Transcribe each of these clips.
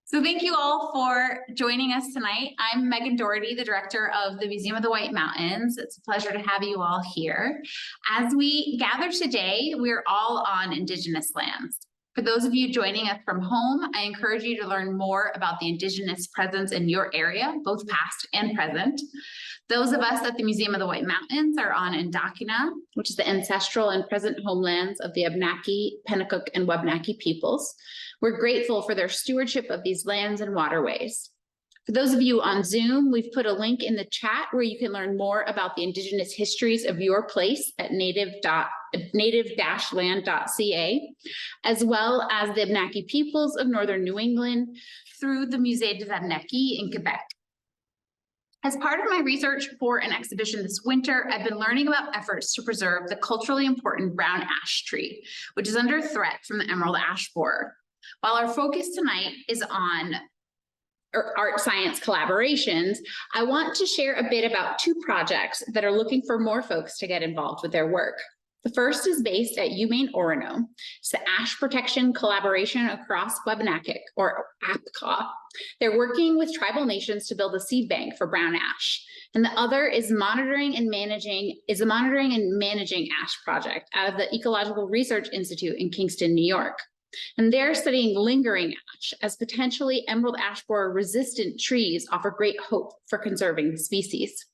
So thank you all for joining us tonight. I'm Megan Doherty, the director of the Museum of the White Mountains. It's a pleasure to have you all here. As we gather today, we're all on Indigenous lands. For those of you joining us from home, I encourage you to learn more about the Indigenous presence in your area, both past and present. Those of us at the Museum of the White Mountains are on Indakina, which is the ancestral and present homelands of the Abnaki, Pennacook, and Wabanaki peoples. We're grateful for their stewardship of these lands and waterways. For those of you on Zoom, we've put a link in the chat where you can learn more about the Indigenous histories of your place at native-land.ca, as well as the Abnaki peoples of Northern New England through the Musée des Abnakis in Quebec. As part of my research for an exhibition this winter, I've been learning about efforts to preserve the culturally important brown ash tree, which is under threat from the emerald ash borer. While our focus tonight is on art science collaborations, I want to share a bit about two projects that are looking for more folks to get involved with their work. The first is based at UMaine Orono. It's the Ash Protection Collaboration Across Wabanaki, or APCA. They're working with tribal nations to build a seed bank for brown ash. And the other is a monitoring and managing ash project out of the Ecological Research Institute in Kingston, New York. And they're studying lingering ash, as potentially emerald ash borer resistant trees offer great hope for conserving the species.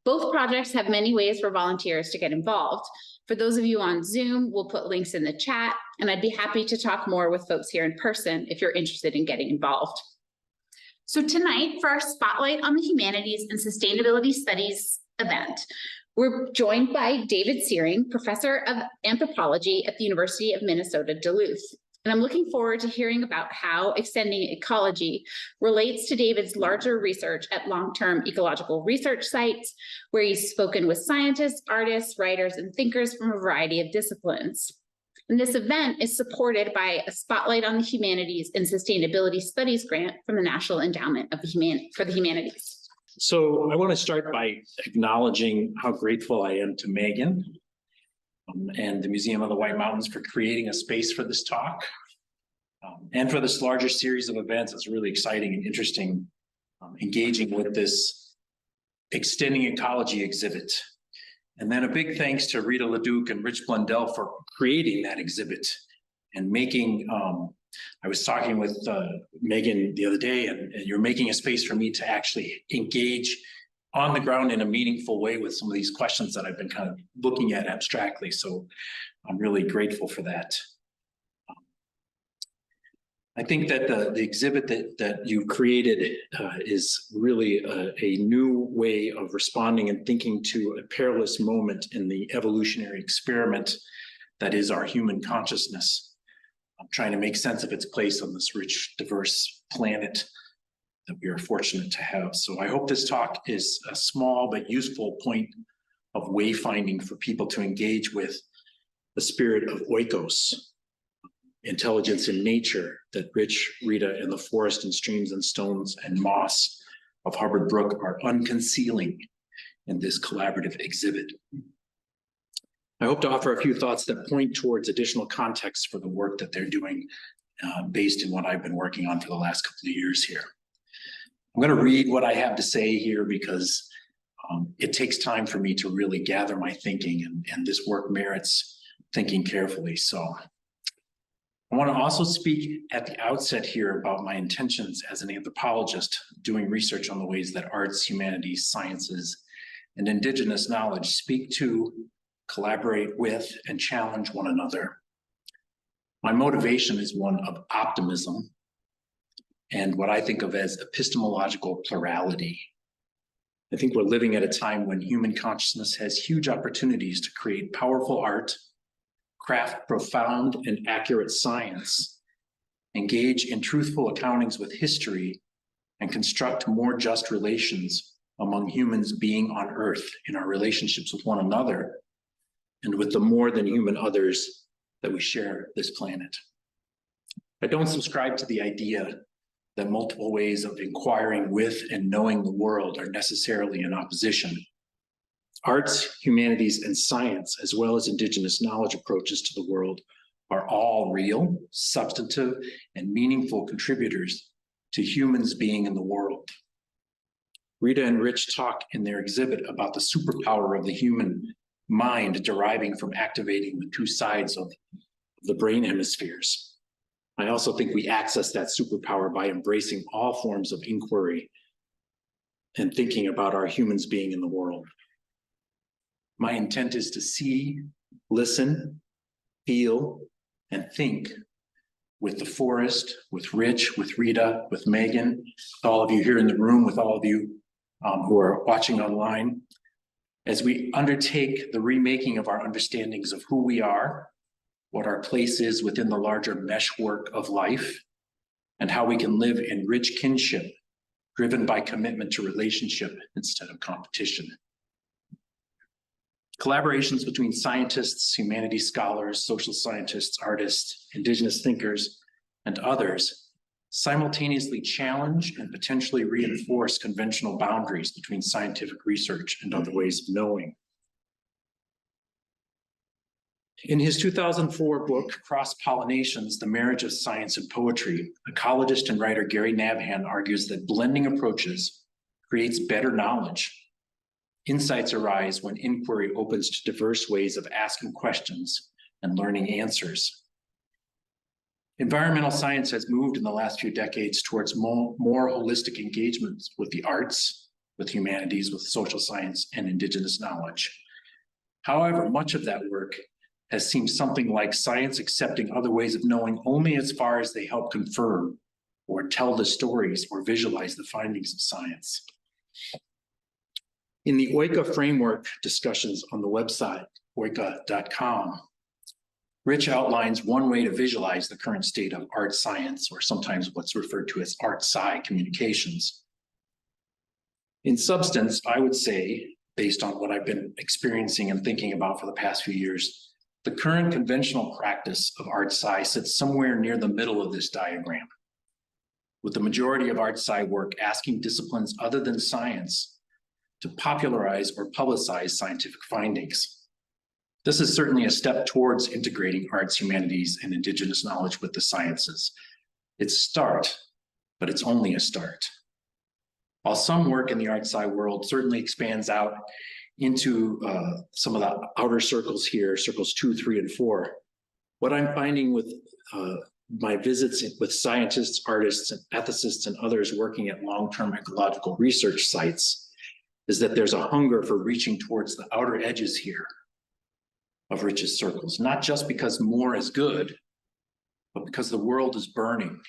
Both projects have many ways for volunteers to get involved. For those of you on Zoom, we'll put links in the chat, and I'd be happy to talk more with folks here in person if you're interested in getting involved. So tonight, for our Spotlight on the Humanities and Sustainability Studies event, we're joined by David Syring, Professor of Anthropology at the University of Minnesota, Duluth. And I'm looking forward to hearing about how extending ecology relates to David's larger research at Long Term Ecological Research sites, where he's spoken with scientists, artists, writers, and thinkers from a variety of disciplines. And this event is supported by a Spotlight on the Humanities and Sustainability Studies grant from the National Endowment for the Humanities. So I want to start by acknowledging how grateful I am to Megan and the Museum of the White Mountains for creating a space for this talk and for this larger series of events. It's really exciting and interesting, engaging with this Extending Ecology exhibit. And then a big thanks to Rita Leduc and Rich Blundell for creating that exhibit and making, I was talking with Megan the other day, and you're making a space for me to actually engage on the ground in a meaningful way with some of these questions that I've been kind of looking at abstractly. So I'm really grateful for that. I think that the exhibit that you created is really a new way of responding and thinking to a perilous moment in the evolutionary experiment that is our human consciousness. I'm trying to make sense of its place on this rich, diverse planet that we are fortunate to have. So I hope this talk is a small but useful point of wayfinding for people to engage with the spirit of oikos, intelligence in nature that Rich, Rita, and the forest and streams and stones and moss of Hubbard Brook are unconcealing in this collaborative exhibit. I hope to offer a few thoughts that point towards additional context for the work that they're doing based in what I've been working on for the last couple of years here. I'm going to read what I have to say here because it takes time for me to really gather my thinking, and this work merits thinking carefully. So I want to also speak at the outset here about my intentions as an anthropologist doing research on the ways that arts, humanities, sciences, and Indigenous knowledge speak to, collaborate with, and challenge one another. My motivation is one of optimism and what I think of as epistemological plurality. I think we're living at a time when human consciousness has huge opportunities to create powerful art, craft profound and accurate science, engage in truthful accountings with history, and construct more just relations among humans being on Earth in our relationships with one another and with the more than human others that we share this planet. I don't subscribe to the idea that multiple ways of inquiring with and knowing the world are necessarily in opposition. Arts, humanities, and science, as well as Indigenous knowledge approaches to the world, are all real, substantive, and meaningful contributors to humans being in the world. Rita and Rich talk in their exhibit about the superpower of the human mind deriving from activating the two sides of the brain hemispheres. I also think we access that superpower by embracing all forms of inquiry and thinking about our humans being in the world. My intent is to see, listen, feel, and think with the forest, with Rich, with Rita, with Megan, with all of you here in the room, with all of you who are watching online, as we undertake the remaking of our understandings of who we are, what our place is within the larger meshwork of life, and how we can live in rich kinship, driven by commitment to relationship instead of competition. Collaborations between scientists, humanities scholars, social scientists, artists, indigenous thinkers, and others simultaneously challenge and potentially reinforce conventional boundaries between scientific research and other ways of knowing. In his 2004 book, Cross-Pollinations, The Marriage of Science and Poetry, ecologist and writer Gary Nabhan argues that blending approaches creates better knowledge. Insights arise when inquiry opens to diverse ways of asking questions and learning answers. Environmental science has moved in the last few decades towards more holistic engagements with the arts, with humanities, with social science, and indigenous knowledge. However, much of that work has seemed something like science accepting other ways of knowing only as far as they help confirm or tell the stories or visualize the findings of science. In the Oika framework discussions on the website, oika.com, Rich outlines one way to visualize the current state of art science, or sometimes what's referred to as art-sci communications. In substance, I would say, based on what I've been experiencing and thinking about for the past few years, the current conventional practice of art-sci sits somewhere near the middle of this diagram, with the majority of art-sci work asking disciplines other than science to popularize or publicize scientific findings. This is certainly a step towards integrating arts, humanities, and indigenous knowledge with the sciences. It's a start, but it's only a start. While some work in the art-sci world certainly expands out into some of the outer circles here, circles 2, 3, and 4, what I'm finding with my visits with scientists, artists, and ethicists, and others working at long-term ecological research sites is that there's a hunger for reaching towards the outer edges here of Rich's circles, not just because more is good, but because the world is burning.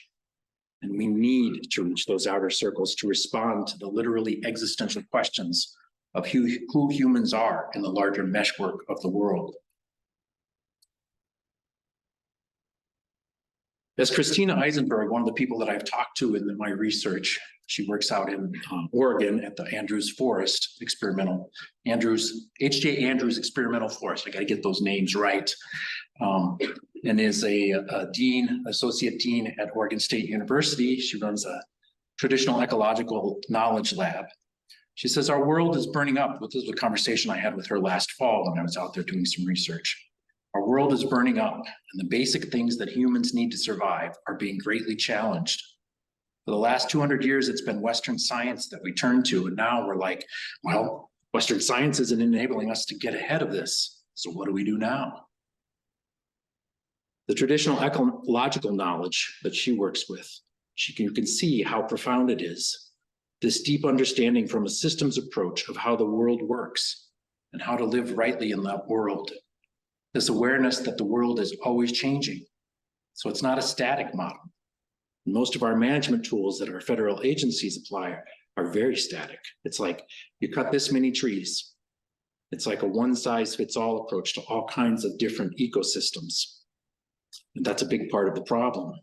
And we need to reach those outer circles to respond to the literally existential questions of who humans are in the larger meshwork of the world. As Christina Eisenberg, one of the people that I've talked to in my research, she works out in Oregon at the Andrews Forest Experimental, H.J. Andrews Experimental Forest, I gotta get those names right, and is a associate dean at Oregon State University. She runs a traditional ecological knowledge lab. She says, our world is burning up. This was a conversation I had with her last fall when I was out there doing some research. Our world is burning up, and the basic things that humans need to survive are being greatly challenged. For the last 200 years, it's been Western science that we turn to, and now we're like, well, Western science isn't enabling us to get ahead of this, so what do we do now? The traditional ecological knowledge that she works with, you can see how profound it is. This deep understanding from a systems approach of how the world works and how to live rightly in that world. This awareness that the world is always changing. So it's not a static model. Most of our management tools that our federal agencies apply are very static. It's like you cut this many trees. It's like a one-size-fits-all approach to all kinds of different ecosystems. And that's a big part of the problem.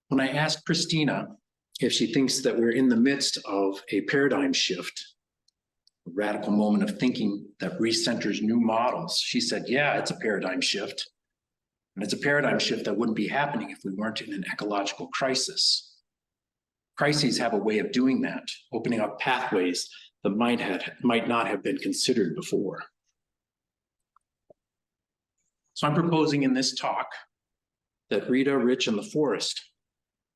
When I asked Christina if she thinks that we're in the midst of a paradigm shift, a radical moment of thinking that recenters new models, she said, yeah, it's a paradigm shift. And it's a paradigm shift that wouldn't be happening if we weren't in an ecological crisis. Crises have a way of doing that, opening up pathways that might not have been considered before. So I'm proposing in this talk that Rita, Rich, and the forest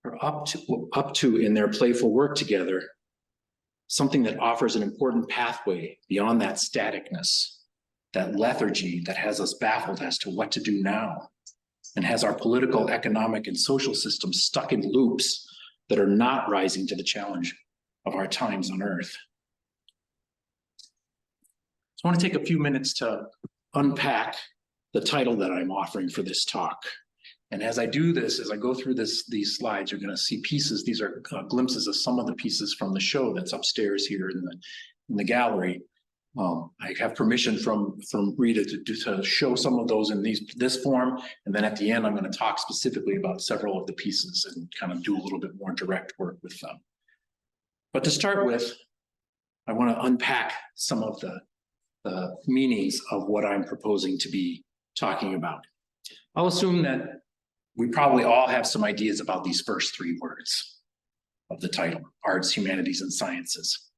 or up to in their playful work together, something that offers an important pathway beyond that staticness, that lethargy that has us baffled as to what to do now, and has our political, economic, and social systems stuck in loops that are not rising to the challenge of our times on Earth. So I want to take a few minutes to unpack the title that I'm offering for this talk. And as I do this, as I go through these slides, you're going to see pieces. These are glimpses of some of the pieces from the show that's upstairs here in the gallery. I have permission from Rita to show some of those in this form, and then at the end, I'm going to talk specifically about several of the pieces and kind of do a little bit more direct work with them. But to start with, I want to unpack some of the meanings of what I'm proposing to be talking about. I'll assume that we probably all have some ideas about these first three words of the title: arts, humanities, and sciences.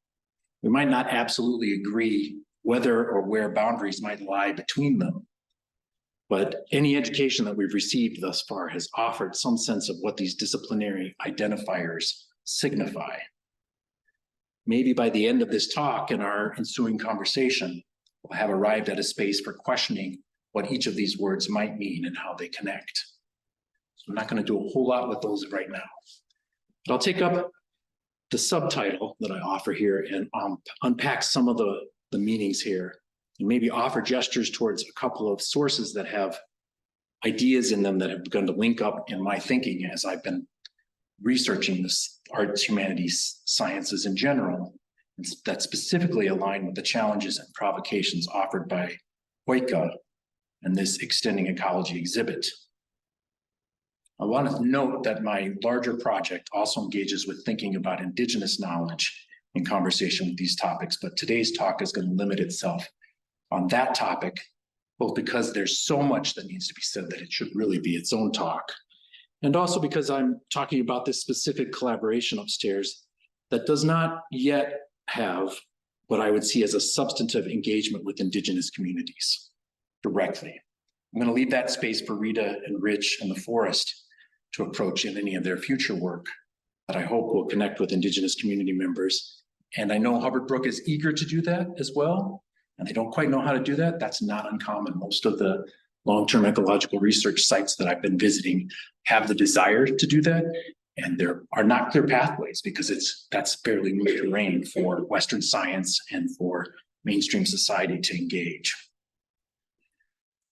We might not absolutely agree whether or where boundaries might lie between them, but any education that we've received thus far has offered some sense of what these disciplinary identifiers signify. Maybe by the end of this talk and our ensuing conversation, we'll have arrived at a space for questioning what each of these words might mean and how they connect. So I'm not going to do a whole lot with those right now, but I'll take up the subtitle that I offer here and unpack some of the meanings here, and maybe offer gestures towards a couple of sources that have ideas in them that have begun to link up in my thinking as I've been researching this arts, humanities, sciences in general, and that specifically align with the challenges and provocations offered by Oika and this extending ecology exhibit. I want to note that my larger project also engages with thinking about Indigenous knowledge in conversation with these topics, but today's talk is going to limit itself on that topic, both because there's so much that needs to be said that it should really be its own talk, and also because I'm talking about this specific collaboration upstairs that does not yet have what I would see as a substantive engagement with Indigenous communities directly. I'm going to leave that space for Rita and Rich and the Forest to approach in any of their future work that I hope will connect with Indigenous community members. And I know Hubbard Brook is eager to do that as well, and they don't quite know how to do that. That's not uncommon. Most of the long-term ecological research sites that I've been visiting have the desire to do that, and there are not clear pathways because that's fairly new terrain for Western science and for mainstream society to engage.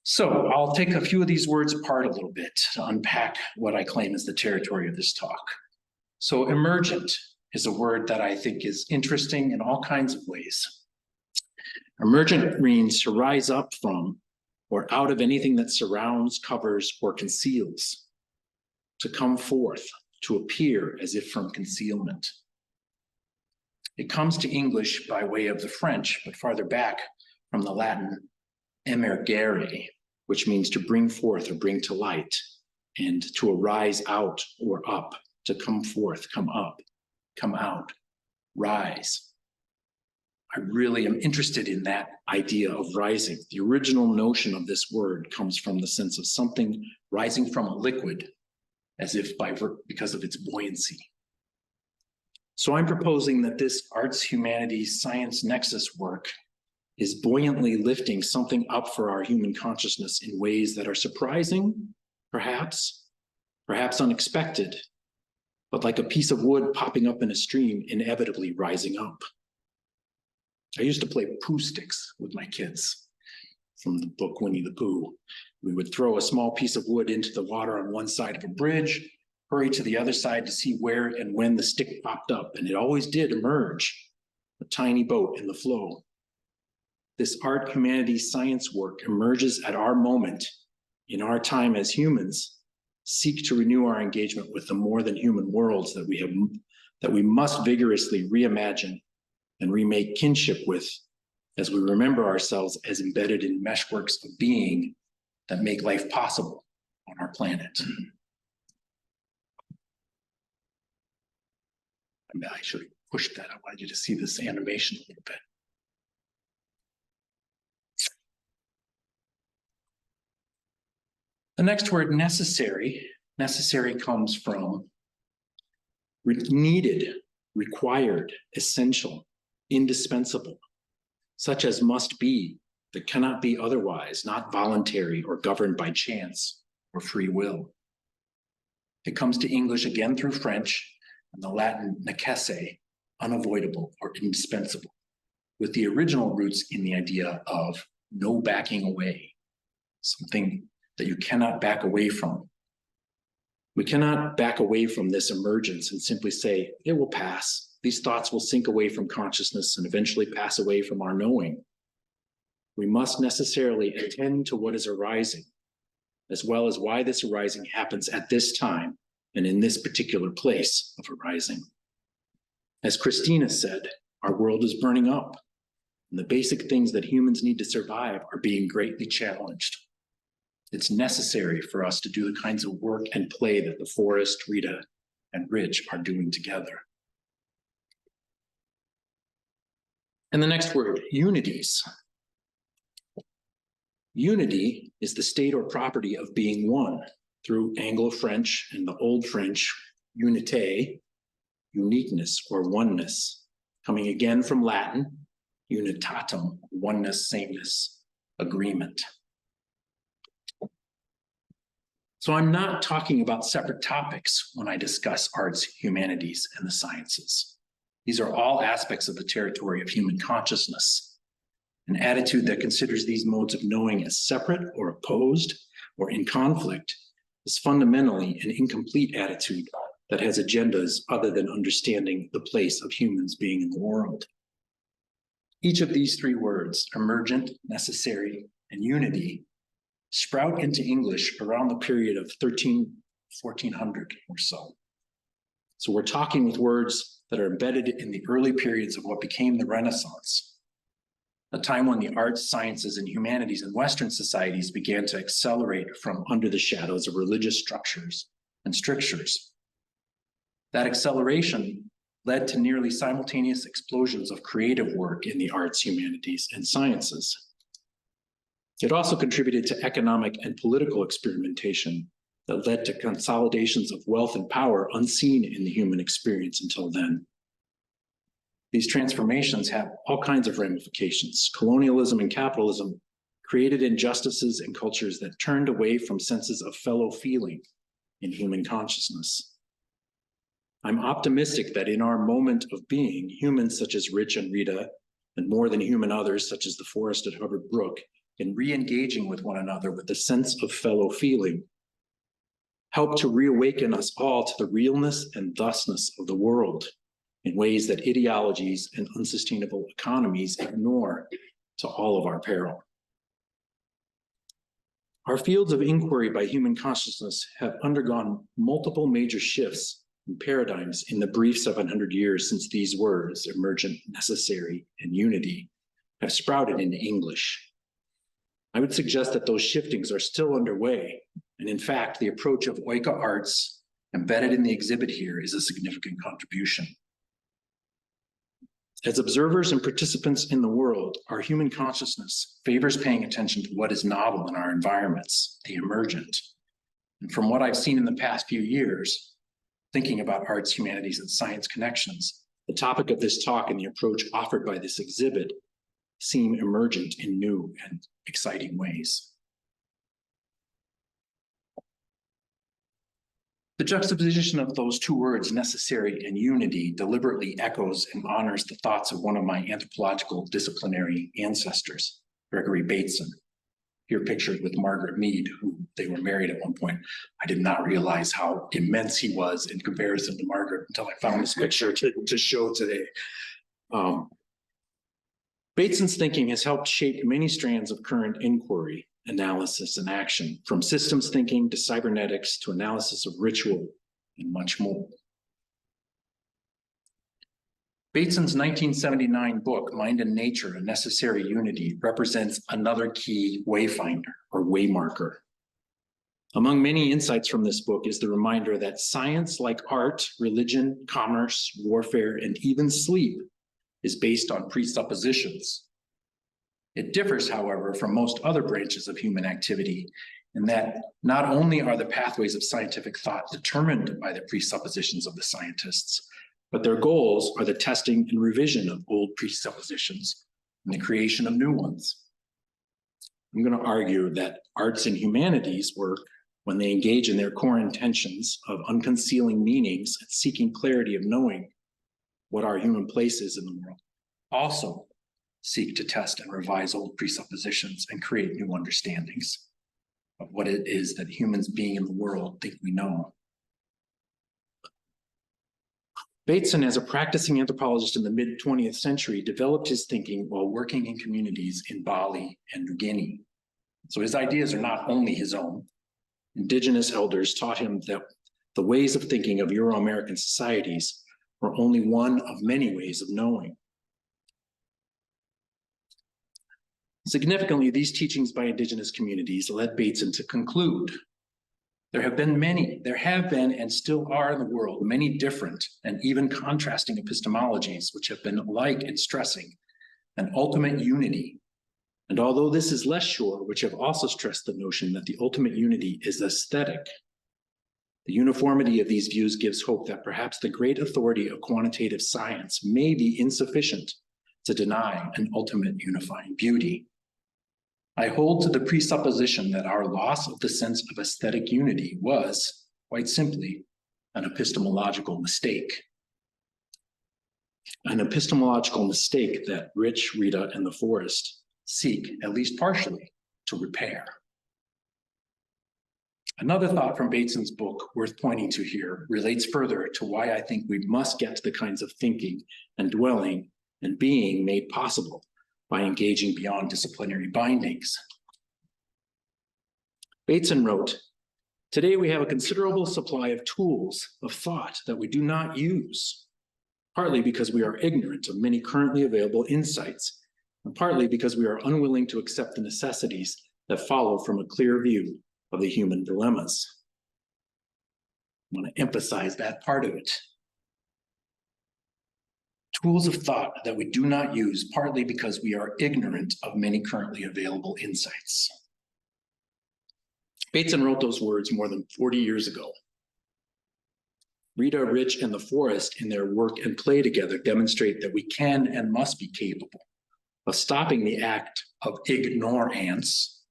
So I'll take a few of these words apart a little bit to unpack what I claim is the territory of this talk. So emergent is a word that I think is interesting in all kinds of ways. Emergent means to rise up from or out of anything that surrounds, covers, or conceals, to come forth, to appear as if from concealment. It comes to English by way of the French, but farther back from the Latin emergere, which means to bring forth or bring to light, and to arise out or up, to come forth, come up, come out, rise. I really am interested in that idea of rising. The original notion of this word comes from the sense of something rising from a liquid, as if because of its buoyancy. So I'm proposing that this arts, humanities, science nexus work is buoyantly lifting something up for our human consciousness in ways that are surprising, perhaps unexpected, but like a piece of wood popping up in a stream, inevitably rising up. I used to play poo sticks with my kids from the book Winnie the Pooh. We would throw a small piece of wood into the water on one side of a bridge, hurry to the other side to see where and when the stick popped up, and it always did emerge, a tiny boat in the flow. This art, humanities, science work emerges at our moment, in our time as humans, seek to renew our engagement with the more than human worlds that we must vigorously reimagine and remake kinship with, as we remember ourselves as embedded in meshworks of being that make life possible on our planet. I should have pushed that. I wanted you to see this animation a little bit. The next word, necessary. Necessary comes from needed, required, essential, indispensable, such as must be, that cannot be otherwise, not voluntary or governed by chance or free will. It comes to English again through French and the Latin necesse, unavoidable or indispensable, with the original roots in the idea of no backing away, something that you cannot back away from. We cannot back away from this emergence and simply say, it will pass. These thoughts will sink away from consciousness and eventually pass away from our knowing. We must necessarily attend to what is arising, as well as why this arising happens at this time and in this particular place of arising. As Christina said, our world is burning up, and the basic things that humans need to survive are being greatly challenged. It's necessary for us to do the kinds of work and play that the forest, Rita, and Rich are doing together. And the next word, unities. Unity is the state or property of being one through Anglo-French and the Old French unité, uniqueness or oneness, coming again from Latin, unitatum, oneness, sameness, agreement. So I'm not talking about separate topics when I discuss arts, humanities, and the sciences. These are all aspects of the territory of human consciousness. An attitude that considers these modes of knowing as separate or opposed or in conflict is fundamentally an incomplete attitude that has agendas other than understanding the place of humans being in the world. Each of these three words, emergent, necessary, and unity, sprout into English around the period of 1400 or so. So we're talking with words that are embedded in the early periods of what became the Renaissance, a time when the arts, sciences, and humanities in Western societies began to accelerate from under the shadows of religious structures and strictures. That acceleration led to nearly simultaneous explosions of creative work in the arts, humanities, and sciences. It also contributed to economic and political experimentation that led to consolidations of wealth and power unseen in the human experience until then. These transformations have all kinds of ramifications. Colonialism and capitalism created injustices and cultures that turned away from senses of fellow feeling in human consciousness. I'm optimistic that in our moment of being, humans such as Rich and Rita, and more than human others such as the forest at Hubbard Brook, in re-engaging with one another with a sense of fellow feeling, help to reawaken us all to the realness and thusness of the world in ways that ideologies and unsustainable economies ignore, to all of our peril. Our fields of inquiry by human consciousness have undergone multiple major shifts and paradigms in the brief 700 years since these words, emergent, necessary, and unity, have sprouted into English. I would suggest that those shiftings are still underway, and in fact, the approach of Oika arts embedded in the exhibit here is a significant contribution. As observers and participants in the world, our human consciousness favors paying attention to what is novel in our environments, the emergent. And from what I've seen in the past few years, thinking about arts, humanities, and science connections, the topic of this talk and the approach offered by this exhibit seem emergent in new and exciting ways. The juxtaposition of those two words, necessary and unity, deliberately echoes and honors the thoughts of one of my anthropological disciplinary ancestors, Gregory Bateson, here pictured with Margaret Mead, who they were married at one point. I did not realize how immense he was in comparison to Margaret until I found this picture to show today. Bateson's thinking has helped shape many strands of current inquiry, analysis, and action, from systems thinking to cybernetics to analysis of ritual and much more. Bateson's 1979 book, Mind and Nature, A Necessary Unity, represents another key wayfinder or waymarker. Among many insights from this book is the reminder that science, like art, religion, commerce, warfare, and even sleep, is based on presuppositions. It differs, however, from most other branches of human activity in that not only are the pathways of scientific thought determined by the presuppositions of the scientists, but their goals are the testing and revision of old presuppositions and the creation of new ones. I'm going to argue that arts and humanities work, when they engage in their core intentions of unconcealing meanings and seeking clarity of knowing what our human place is in the world, also seek to test and revise old presuppositions and create new understandings of what it is that humans being in the world think we know. Bateson, as a practicing anthropologist in the mid-20th century, developed his thinking while working in communities in Bali and New Guinea. So his ideas are not only his own. Indigenous elders taught him that the ways of thinking of Euro-American societies were only one of many ways of knowing. Significantly, these teachings by indigenous communities led Bateson to conclude there have been and still are in the world many different and even contrasting epistemologies which have been alike in stressing an ultimate unity. And although this is less sure, which have also stressed the notion that the ultimate unity is aesthetic. The uniformity of these views gives hope that perhaps the great authority of quantitative science may be insufficient to deny an ultimate unifying beauty. I hold to the presupposition that our loss of the sense of aesthetic unity was, quite simply, an epistemological mistake. An epistemological mistake that Rich, Rita, and the Forest seek, at least partially, to repair. Another thought from Bateson's book worth pointing to here relates further to why I think we must get to the kinds of thinking and dwelling and being made possible by engaging beyond disciplinary bindings. Bateson wrote, "Today we have a considerable supply of tools of thought that we do not use, partly because we are ignorant of many currently available insights, and partly because we are unwilling to accept the necessities that follow from a clear view of the human dilemmas." I want to emphasize that part of it. Tools of thought that we do not use, partly because we are ignorant of many currently available insights. Bateson wrote those words more than 40 years ago. Rita, Rich, and the Forest in their work and play together demonstrate that we can and must be capable of stopping the act of ignorance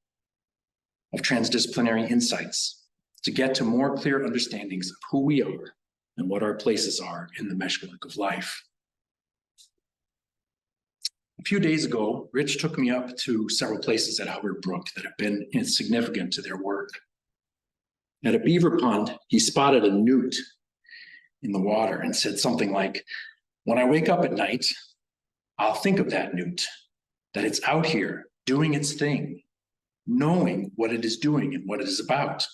of transdisciplinary insights to get to more clear understandings of who we are and what our places are in the meshwork of life. A few days ago, Rich took me up to several places at Hubbard Brook that have been significant to their work. At a beaver pond, he spotted a newt in the water and said something like, "When I wake up at night, I'll think of that newt, that it's out here doing its thing, knowing what it is doing and what it is about."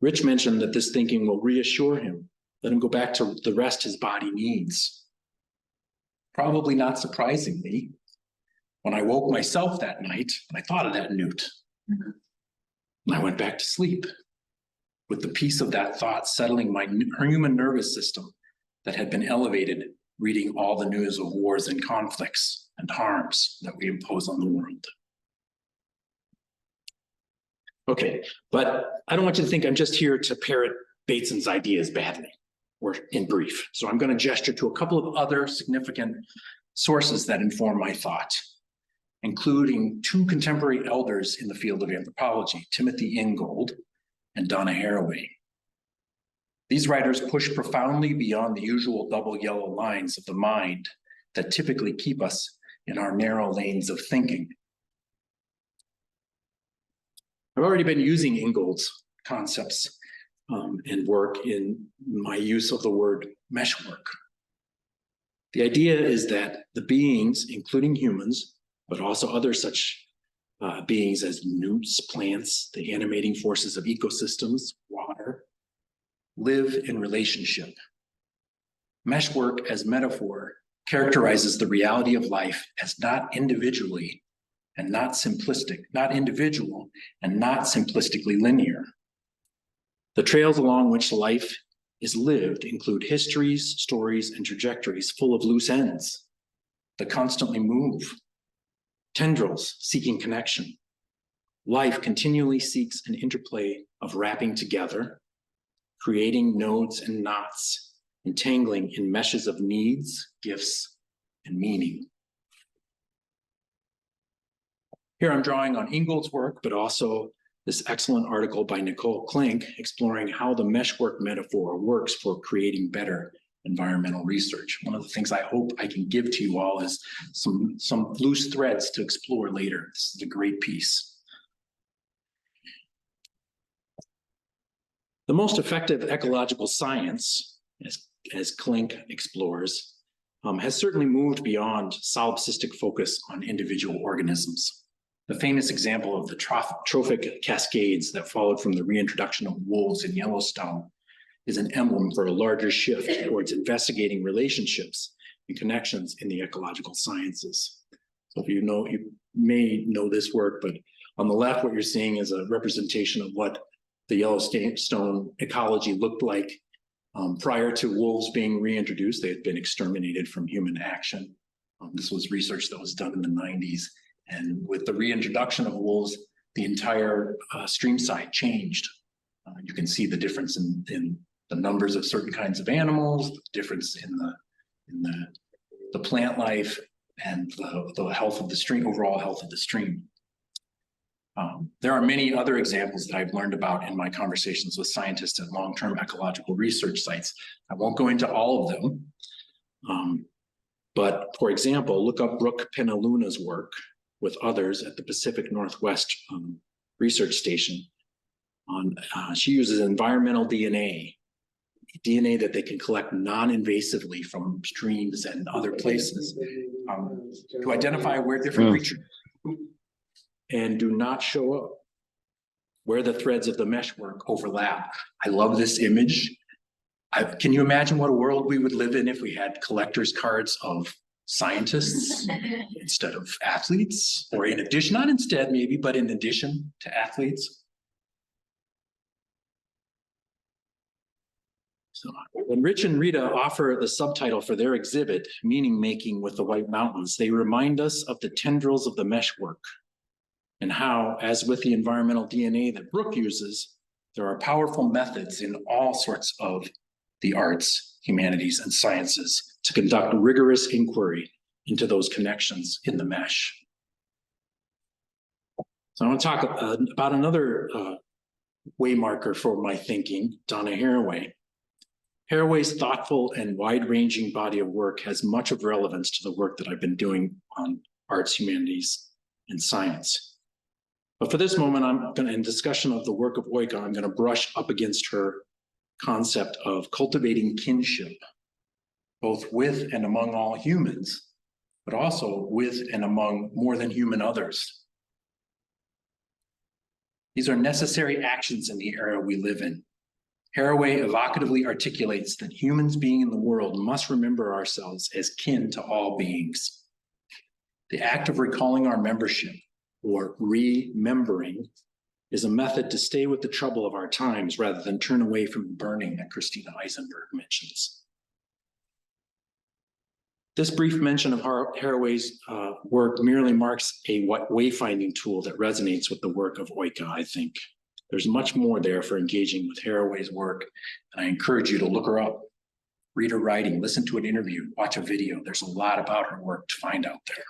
Rich mentioned that this thinking will reassure him, let him go back to the rest his body needs. Probably not surprisingly, when I woke myself that night, I thought of that newt. And I went back to sleep with the peace of that thought settling my human nervous system that had been elevated reading all the news of wars and conflicts and harms that we impose on the world. Okay, but I don't want you to think I'm just here to parrot Bateson's ideas badly or in brief. So I'm going to gesture to a couple of other significant sources that inform my thought, including two contemporary elders in the field of anthropology, Timothy Ingold and Donna Haraway. These writers push profoundly beyond the usual double yellow lines of the mind that typically keep us in our narrow lanes of thinking. I've already been using Ingold's concepts and work in my use of the word meshwork. The idea is that the beings, including humans, but also other such beings as newts, plants, the animating forces of ecosystems, water, live in relationship. Meshwork as metaphor characterizes the reality of life as not individually and not simplistic, not individual and not simplistically linear. The trails along which life is lived include histories, stories, and trajectories full of loose ends that constantly move, tendrils seeking connection, Life continually seeks an interplay of wrapping together, creating nodes and knots, entangling in meshes of needs, gifts, and meaning. Here I'm drawing on Ingold's work, but also this excellent article by Nicole Klink exploring how the meshwork metaphor works for creating better environmental research. One of the things I hope I can give to you all is some loose threads to explore later. This is a great piece. The most effective ecological science, as Klink explores, has certainly moved beyond solipsistic focus on individual organisms. The famous example of the trophic cascades that followed from the reintroduction of wolves in Yellowstone is an emblem for a larger shift towards investigating relationships and connections in the ecological sciences. So if you may know this work, but on the left, what you're seeing is a representation of what the Yellowstone ecology looked like prior to wolves being reintroduced. They had been exterminated from human action. This was research that was done in the 90s. And with the reintroduction of wolves, the entire stream side changed. You can see the difference in the numbers of certain kinds of animals, the difference in the plant life, and the health of the stream, overall health of the stream. There are many other examples that I've learned about in my conversations with scientists at long-term ecological research sites. I won't go into all of them, but for example, look up Brooke Penaluna's work with others at the Pacific Northwest Research Station. She uses environmental DNA that they can collect non-invasively from streams and other places to identify where different creatures and do not show up, where the threads of the meshwork overlap. I love this image. Can you imagine what a world we would live in if we had collector's cards of scientists instead of athletes, or in addition, not instead maybe, but in addition to athletes? So when Rich and Rita offer the subtitle for their exhibit, Meaning Making with the White Mountains, they remind us of the tendrils of the meshwork and how, as with the environmental DNA that Brooke uses, there are powerful methods in all sorts of the arts, humanities, and sciences to conduct rigorous inquiry into those connections in the mesh. So I want to talk about another waymarker for my thinking, Donna Haraway. Haraway's thoughtful and wide-ranging body of work has much of relevance to the work that I've been doing on arts, humanities, and science. But for this moment, in discussion of the work of Oika, I'm going to brush up against her concept of cultivating kinship, both with and among all humans, but also with and among more than human others. These are necessary actions in the era we live in. Haraway evocatively articulates that humans being in the world must remember ourselves as kin to all beings. The act of recalling our membership, or remembering, is a method to stay with the trouble of our times rather than turn away from the burning that Christina Eisenberg mentions. This brief mention of Haraway's work merely marks a wayfinding tool that resonates with the work of Oika, I think. There's much more there for engaging with Haraway's work, and I encourage you to look her up, read her writing, listen to an interview, watch a video. There's a lot about her work to find out there.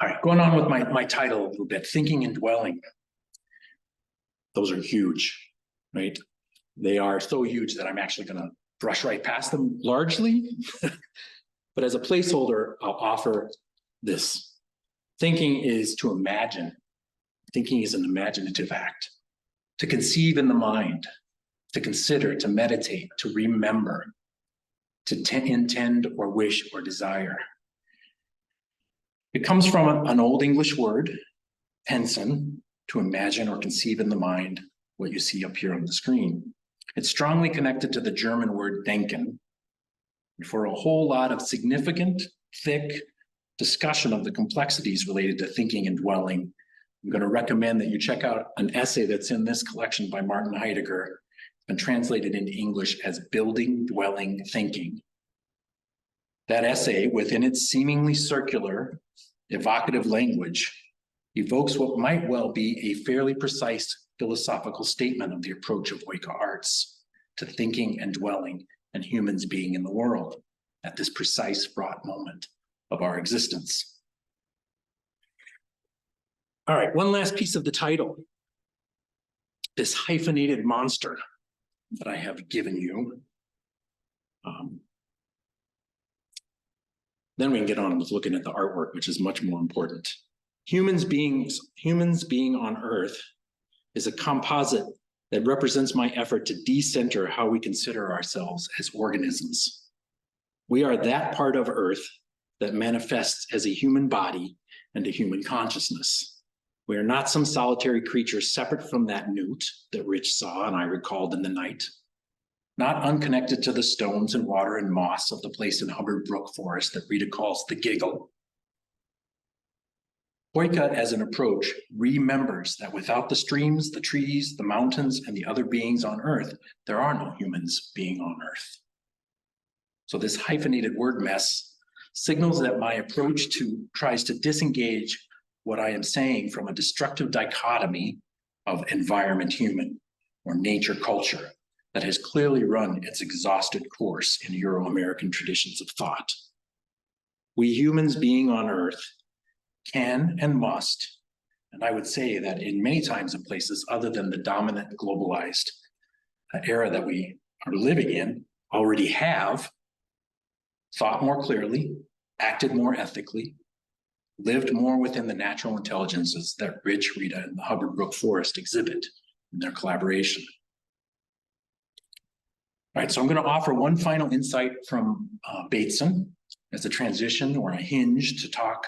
All right, going on with my title a little bit, Thinking and Dwelling. Those are huge, right? They are so huge that I'm actually going to brush right past them largely. But as a placeholder, I'll offer this. Thinking is to imagine. Thinking is an imaginative act. To conceive in the mind, to consider, to meditate, to remember, to intend or wish or desire. It comes from an Old English word, pensen, to imagine or conceive in the mind, what you see up here on the screen. It's strongly connected to the German word denken. And for a whole lot of significant, thick discussion of the complexities related to thinking and dwelling, I'm going to recommend that you check out an essay that's in this collection by Martin Heidegger, and translated into English as Building, Dwelling, Thinking. That essay, within its seemingly circular, evocative language, evokes what might well be a fairly precise philosophical statement of the approach of Oika arts to thinking and dwelling and humans being in the world at this precise fraught moment of our existence. All right, one last piece of the title. This hyphenated monster that I have given you. Then we can get on with looking at the artwork, which is much more important. Humans being on Earth is a composite that represents my effort to decenter how we consider ourselves as organisms. We are that part of Earth that manifests as a human body and a human consciousness. We are not some solitary creature separate from that newt that Rich saw and I recalled in the night, not unconnected to the stones and water and moss of the place in Hubbard Brook Forest that Rita calls the giggle. Oika, as an approach, remembers that without the streams, the trees, the mountains, and the other beings on Earth, there are no humans being on Earth. So this hyphenated word mess signals that my approach tries to disengage what I am saying from a destructive dichotomy of environment-human or nature-culture that has clearly run its exhausted course in Euro-American traditions of thought. We humans being on Earth can and must, and I would say that in many times and places other than the dominant globalized era that we are living in, already have thought more clearly, acted more ethically, lived more within the natural intelligences that Rich, Rita, and the Hubbard Brook Forest exhibit in their collaboration. All right, so I'm going to offer one final insight from Bateson as a transition or a hinge to talk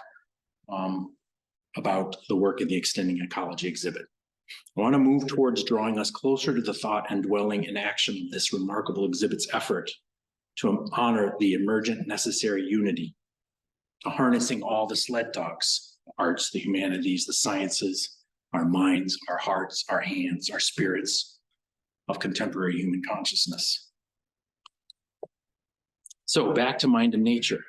about the work in the Extending Ecology exhibit. I want to move towards drawing us closer to the thought and dwelling in action of this remarkable exhibit's effort to honor the emergent necessary unity, to harnessing all the sled dogs, the arts, the humanities, the sciences, our minds, our hearts, our hands, our spirits of contemporary human consciousness. So back to mind and nature.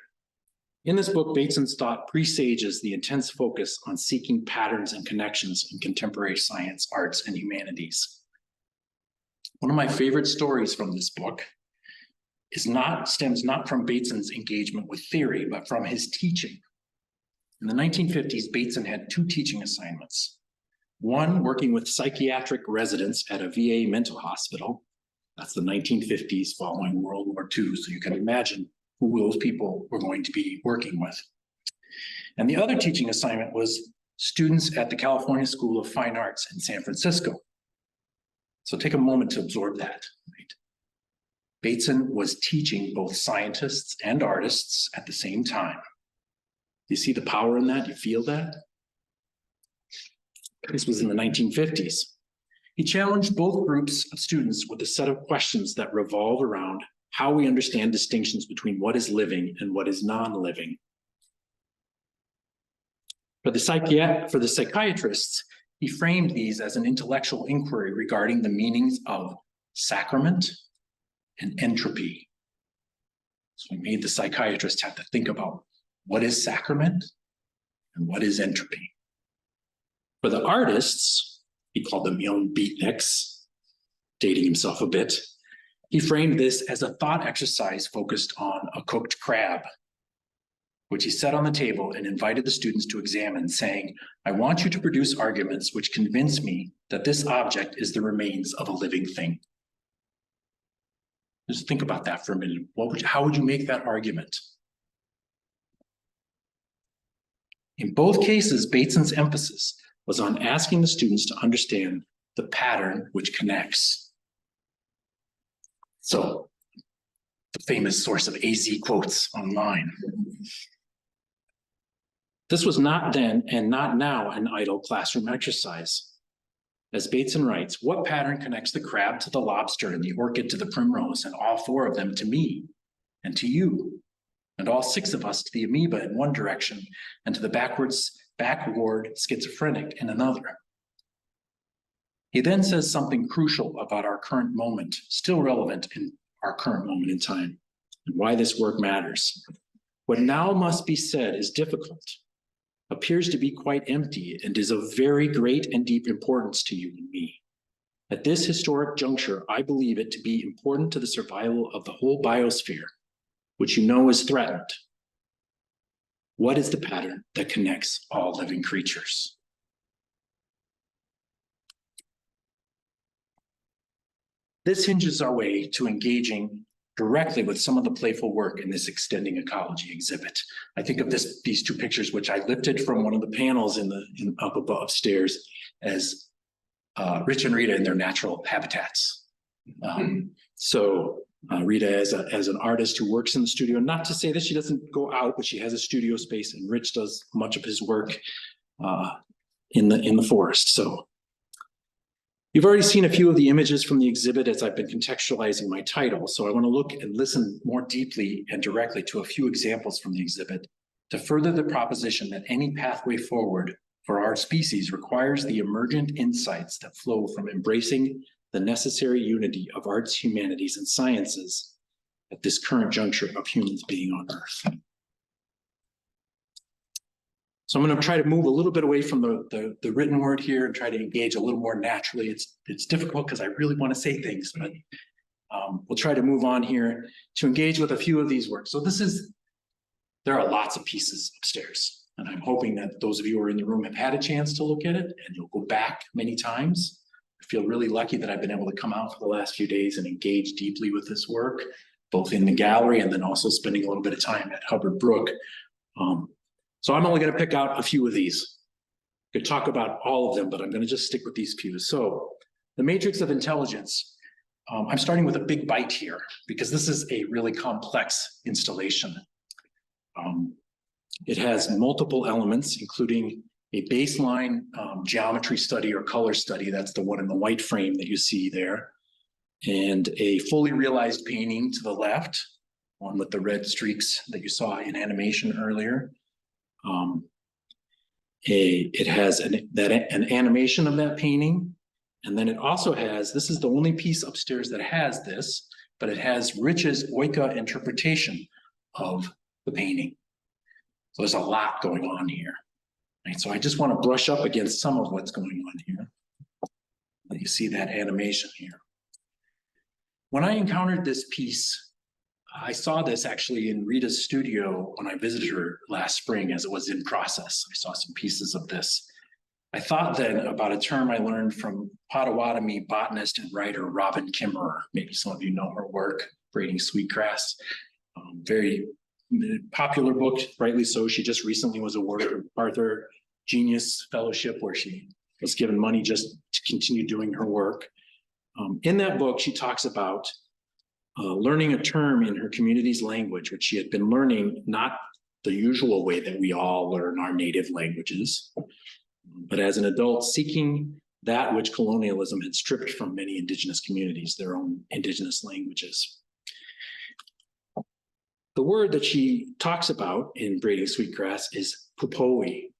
In this book, Bateson's thought presages the intense focus on seeking patterns and connections in contemporary science, arts, and humanities. One of my favorite stories from this book stems not from Bateson's engagement with theory, but from his teaching. In the 1950s, Bateson had two teaching assignments. One, working with psychiatric residents at a VA mental hospital. That's the 1950s following World War II, so you can imagine who those people were going to be working with. And the other teaching assignment was students at the California School of Fine Arts in San Francisco. So take a moment to absorb that. Right? Bateson was teaching both scientists and artists at the same time. You see the power in that? You feel that? This was in the 1950s. He challenged both groups of students with a set of questions that revolve around how we understand distinctions between what is living and what is non-living. For the psychiatrists, he framed these as an intellectual inquiry regarding the meanings of sacrament and entropy. So he made the psychiatrist have to think about what is sacrament and what is entropy. For the artists, he called them young beatniks, dating himself a bit. He framed this as a thought exercise focused on a cooked crab, which he set on the table and invited the students to examine, saying, I want you to produce arguments which convince me that this object is the remains of a living thing. Just think about that for a minute. How would you make that argument? In both cases, Bateson's emphasis was on asking the students to understand the pattern which connects. So, the famous source of AZ quotes online. This was not then and not now an idle classroom exercise. As Bateson writes, what pattern connects the crab to the lobster and the orchid to the primrose and all four of them to me and to you and all six of us to the amoeba in one direction and to the backward schizophrenic in another? He then says something crucial about our current moment, still relevant in our current moment in time, and why this work matters. What now must be said is difficult, appears to be quite empty and is of very great and deep importance to you and me. At this historic juncture, I believe it to be important to the survival of the whole biosphere, which you know is threatened. What is the pattern that connects all living creatures? This hinges our way to engaging directly with some of the playful work in this extending ecology exhibit. I think of these two pictures, which I lifted from one of the panels up above upstairs, as Rich and Rita in their natural habitats. Rita as an artist who works in the studio, not to say that she doesn't go out, but she has a studio space, and Rich does much of his work in the forest. So you've already seen a few of the images from the exhibit as I've been contextualizing my title. So I want to look and listen more deeply and directly to a few examples from the exhibit to further the proposition that any pathway forward for our species requires the emergent insights that flow from embracing the necessary unity of arts, humanities, and sciences at this current juncture of humans being on Earth. So I'm going to try to move a little bit away from the written word here and try to engage a little more naturally. It's difficult because I really want to say things, but we'll try to move on here to engage with a few of these works. So there are lots of pieces upstairs. And I'm hoping that those of you who are in the room have had a chance to look at it, and you'll go back many times. I feel really lucky that I've been able to come out for the last few days and engage deeply with this work, both in the gallery and then also spending a little bit of time at Hubbard Brook. So I'm only going to pick out a few of these. I could talk about all of them, but I'm going to just stick with these few. So the matrix of intelligence. I'm starting with a big bite here because this is a really complex installation. It has multiple elements, including a baseline geometry study or color study. That's the one in the white frame that you see there. And a fully realized painting to the left, one with the red streaks that you saw in animation earlier. It has an animation of that painting. And then it also has, this is the only piece upstairs that has this, but it has Rich's Oika interpretation of the painting. So there's a lot going on here. Right? So I just want to brush up against some of what's going on here. You see that animation here. When I encountered this piece, I saw this actually in Rita's studio when I visited her last spring as it was in process. I saw some pieces of this. I thought then about a term I learned from Potawatomi botanist and writer Robin Kimmerer. Maybe some of you know her work, Braiding Sweetgrass. Very popular book, rightly so. She just recently was awarded an Arthur Genius Fellowship where she was given money just to continue doing her work. In that book, she talks about learning a term in her community's language, which she had been learning not the usual way that we all learn our native languages, but as an adult seeking that which colonialism had stripped from many indigenous communities, their own indigenous languages. The word that she talks about in Braiding Sweetgrass is pupoi.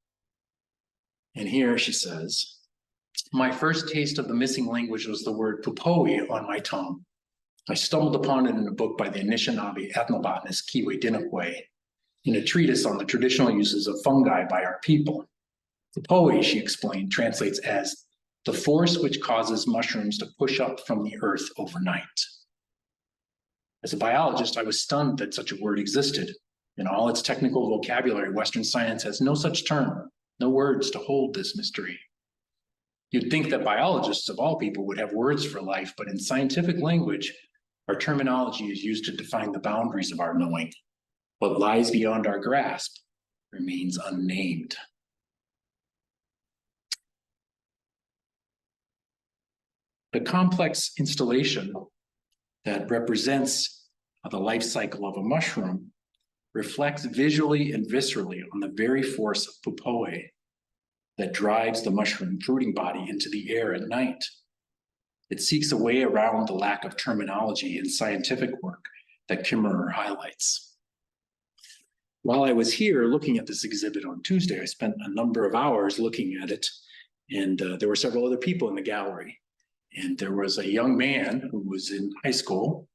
And here she says, my first taste of the missing language was the word pupoi on my tongue. I stumbled upon it in a book by the Anishinaabe ethnobotanist Kiwe Dinakwe, in a treatise on the traditional uses of fungi by our people. Pupoi, she explained, translates as the force which causes mushrooms to push up from the earth overnight. As a biologist, I was stunned that such a word existed. In all its technical vocabulary, Western science has no such term, no words to hold this mystery. You'd think that biologists of all people would have words for life, but in scientific language, our terminology is used to define the boundaries of our knowing. What lies beyond our grasp remains unnamed. The complex installation that represents the life cycle of a mushroom reflects visually and viscerally on the very force of pupoi that drives the mushroom fruiting body into the air at night. It seeks a way around the lack of terminology in scientific work that Kimmerer highlights. While I was here looking at this exhibit on Tuesday, I spent a number of hours looking at it, and there were several other people in the gallery. And there was a young man who was in high school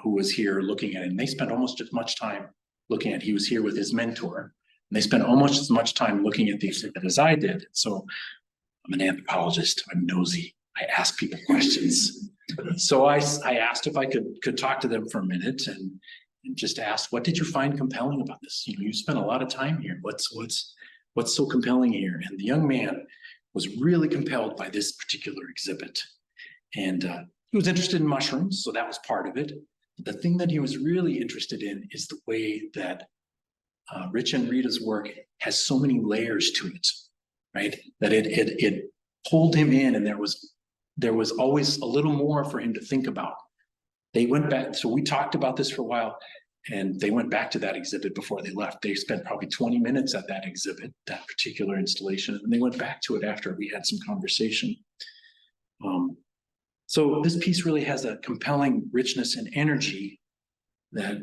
who was here looking at it, and they spent almost as much time looking at it. He was here with his mentor, And they spent almost as much time looking at the exhibit as I did. So I'm an anthropologist, I'm nosy, I ask people questions. So I asked if I could talk to them for a minute and just ask, what did you find compelling about this? You know, you spent a lot of time here. What's so compelling here? And the young man was really compelled by this particular exhibit. And he was interested in mushrooms, so that was part of it. The thing that he was really interested in is the way that Rich and Rita's work has so many layers to it, right? That it pulled him in, and there was always a little more for him to think about. They went back, so we talked about this for a while, and they went back to that exhibit before they left. They spent probably 20 minutes at that exhibit, that particular installation, and they went back to it after we had some conversation. So this piece really has a compelling richness and energy that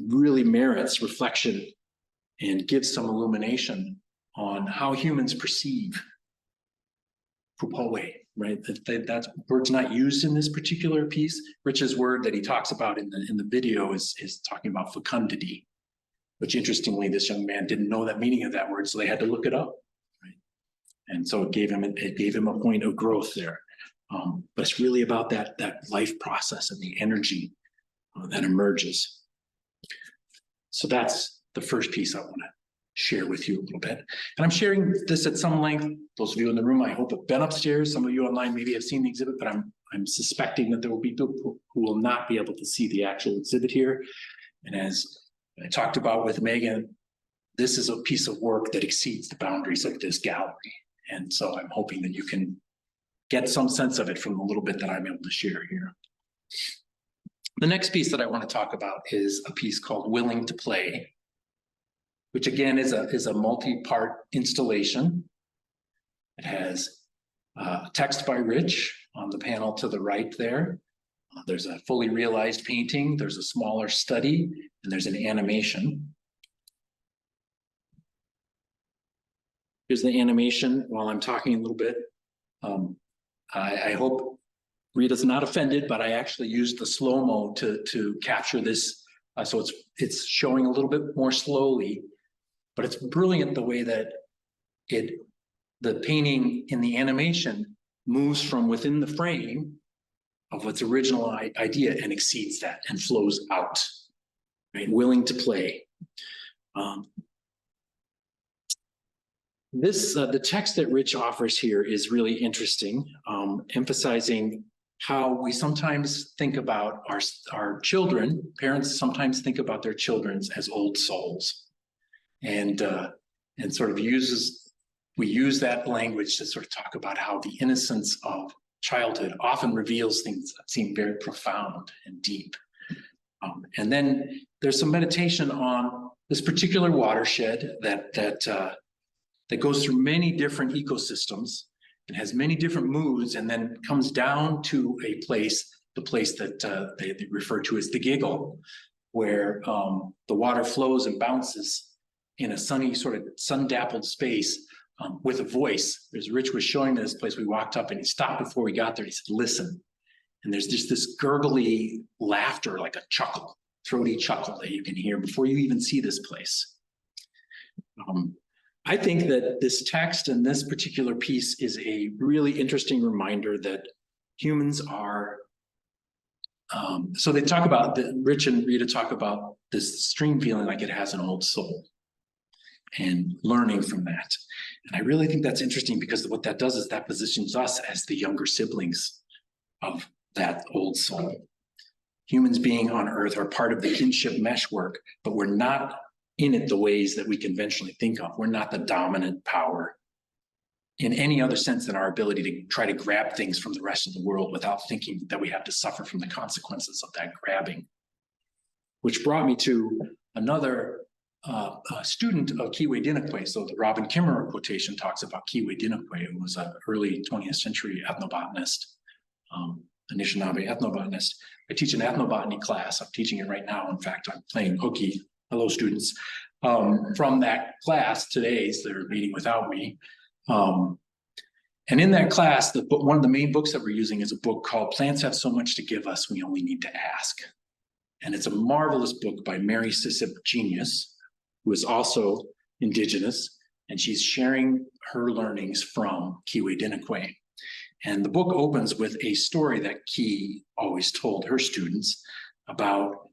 really merits reflection and gives some illumination on how humans perceive Pupoe, right? That word's not used in this particular piece. Rich's word that he talks about in the video is talking about fecundity, which interestingly, this young man didn't know the meaning of that word, so they had to look it up, right? And so it gave him a point of growth there. But it's really about that life process and the energy that emerges. So that's the first piece I want to share with you a little bit. And I'm sharing this at some length. Those of you in the room, I hope, have been upstairs. Some of you online maybe have seen the exhibit, but I'm suspecting that there will be people who will not be able to see the actual exhibit here. And as I talked about with Megan, this is a piece of work that exceeds the boundaries of this gallery. And so I'm hoping that you can get some sense of it from the little bit that I'm able to share here. The next piece that I want to talk about is a piece called Willing to Play, which again is a multi-part installation. It has text by Rich on the panel to the right there. There's a fully realized painting, there's a smaller study, and there's an animation. Here's the animation while I'm talking a little bit. I hope Rita's not offended, but I actually used the slow-mo to capture this. So it's showing a little bit more slowly, but it's brilliant the way that the painting in the animation moves from within the frame of its original idea and exceeds that and flows out, right? Willing to play. The text that Rich offers here is really interesting, emphasizing how we sometimes think about our children. Parents sometimes think about their children as old souls, and sort of we use that language to sort of talk about how the innocence of childhood often reveals things that seem very profound and deep. And then there's some meditation on this particular watershed that goes through many different ecosystems and has many different moods, and then comes down to the place that they refer to as the giggle, where the water flows and bounces in a sunny, sort of sun-dappled space with a voice. As Rich was showing me this place, we walked up and he stopped before we got there. He said, listen. And there's just this gurgly laughter, like a chuckle, throaty chuckle that you can hear before you even see this place. I think that this text and this particular piece is a really interesting reminder that humans are, so they talk about, Rich and Rita talk about this stream feeling like it has an old soul and learning from that. And I really think that's interesting because what that does is that positions us as the younger siblings of that old soul. Humans being on Earth are part of the kinship meshwork, but we're not in it the ways that we conventionally think of. We're not the dominant power in any other sense than our ability to try to grab things from the rest of the world without thinking that we have to suffer from the consequences of that grabbing. Which brought me to another student of Kiwe-Dinakwe. So the Robin Kimmerer quotation talks about Kiwe-Dinakwe, who was an early 20th century ethnobotanist, Anishinaabe ethnobotanist. I teach an ethnobotany class. I'm teaching it right now. In fact, I'm playing hooky. Hello, students. From that class today, so they're meeting without me. And in that class, one of the main books that we're using is a book called Plants Have So Much to Give Us, We Only Need to Ask. And it's a marvelous book by Mary Sissip Genius, who is also indigenous, and she's sharing her learnings from Kiwe-Dinakwe. And the book opens with a story that Ki always told her students about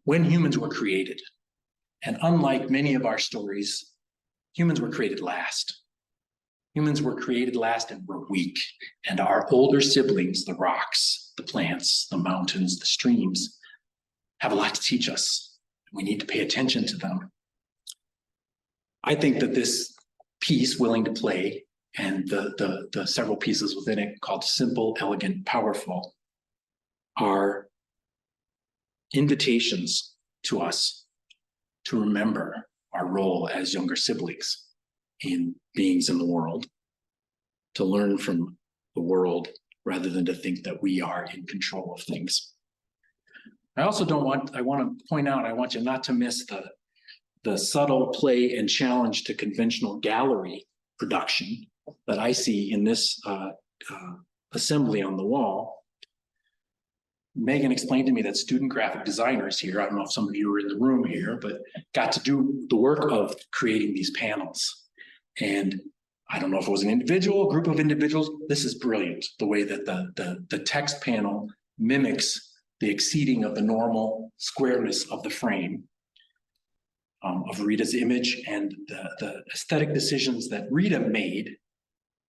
when humans were created. And unlike many of our stories, humans were created last. Humans were created last and were weak. And our older siblings, the rocks, the plants, the mountains, the streams, have a lot to teach us. We need to pay attention to them. I think that this piece, Willing to Play, and the several pieces within it called Simple, Elegant, Powerful, are invitations to us to remember our role as younger siblings in beings in the world, to learn from the world rather than to think that we are in control of things. I also want to point out, I want you not to miss the subtle play and challenge to conventional gallery production that I see in this assembly on the wall. Megan explained to me that student graphic designers here, I don't know if some of you were in the room here, but got to do the work of creating these panels. And I don't know if it was an individual, a group of individuals. This is brilliant, the way that the text panel mimics the exceeding of the normal squareness of the frame of Rita's image, and the aesthetic decisions that Rita made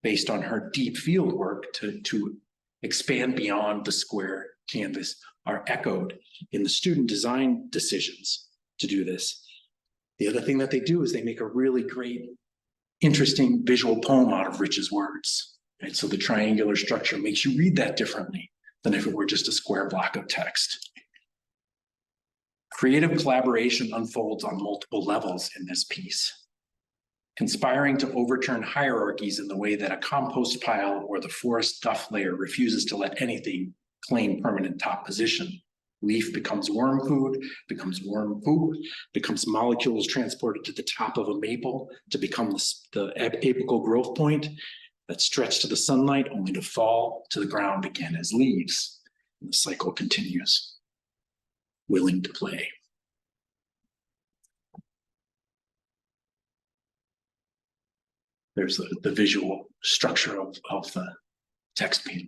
based on her deep field work to expand beyond the square canvas are echoed in the student design decisions to do this. The other thing that they do is they make a really great, interesting visual poem out of Rich's words. Right? So the triangular structure makes you read that differently than if it were just a square block of text. Creative collaboration unfolds on multiple levels in this piece, conspiring to overturn hierarchies in the way that a compost pile or the forest duff layer refuses to let anything claim permanent top position. Leaf becomes worm food, becomes worm poop, becomes molecules transported to the top of a maple to become the apical growth point that stretch to the sunlight only to fall to the ground again as leaves. And the cycle continues. Willing to play. There's the visual structure of the text panel.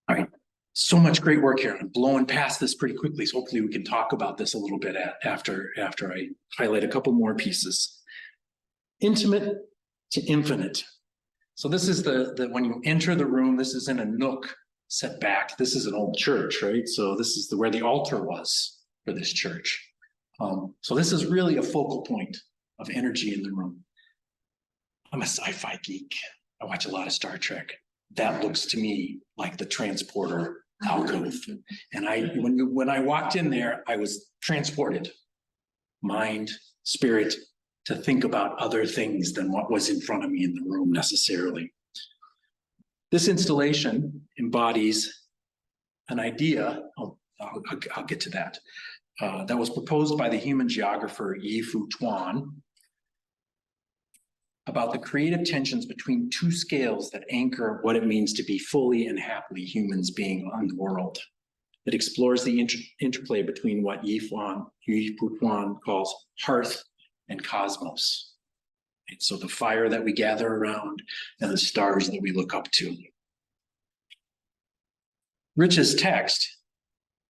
All right, so much great work here. I'm blowing past this pretty quickly, so hopefully we can talk about this a little bit after I highlight a couple more pieces. Intimate to infinite. So this is the when you enter the room, this is in a nook set back. This is an old church, right? So this is where the altar was for this church. So this is really a focal point of energy in the room. I'm a sci-fi geek. I watch a lot of Star Trek. That looks to me like the transporter alcove. And when I walked in there, I was transported, mind, spirit, to think about other things than what was in front of me in the room necessarily. This installation embodies an idea, I'll get to that, that was proposed by the human geographer Yi-Fu Tuan about the creative tensions between two scales that anchor what it means to be fully and happily humans being on the world. It explores the interplay between what Yi-Fu Tuan calls hearth and cosmos. And so the fire that we gather around and the stars that we look up to. Rich's text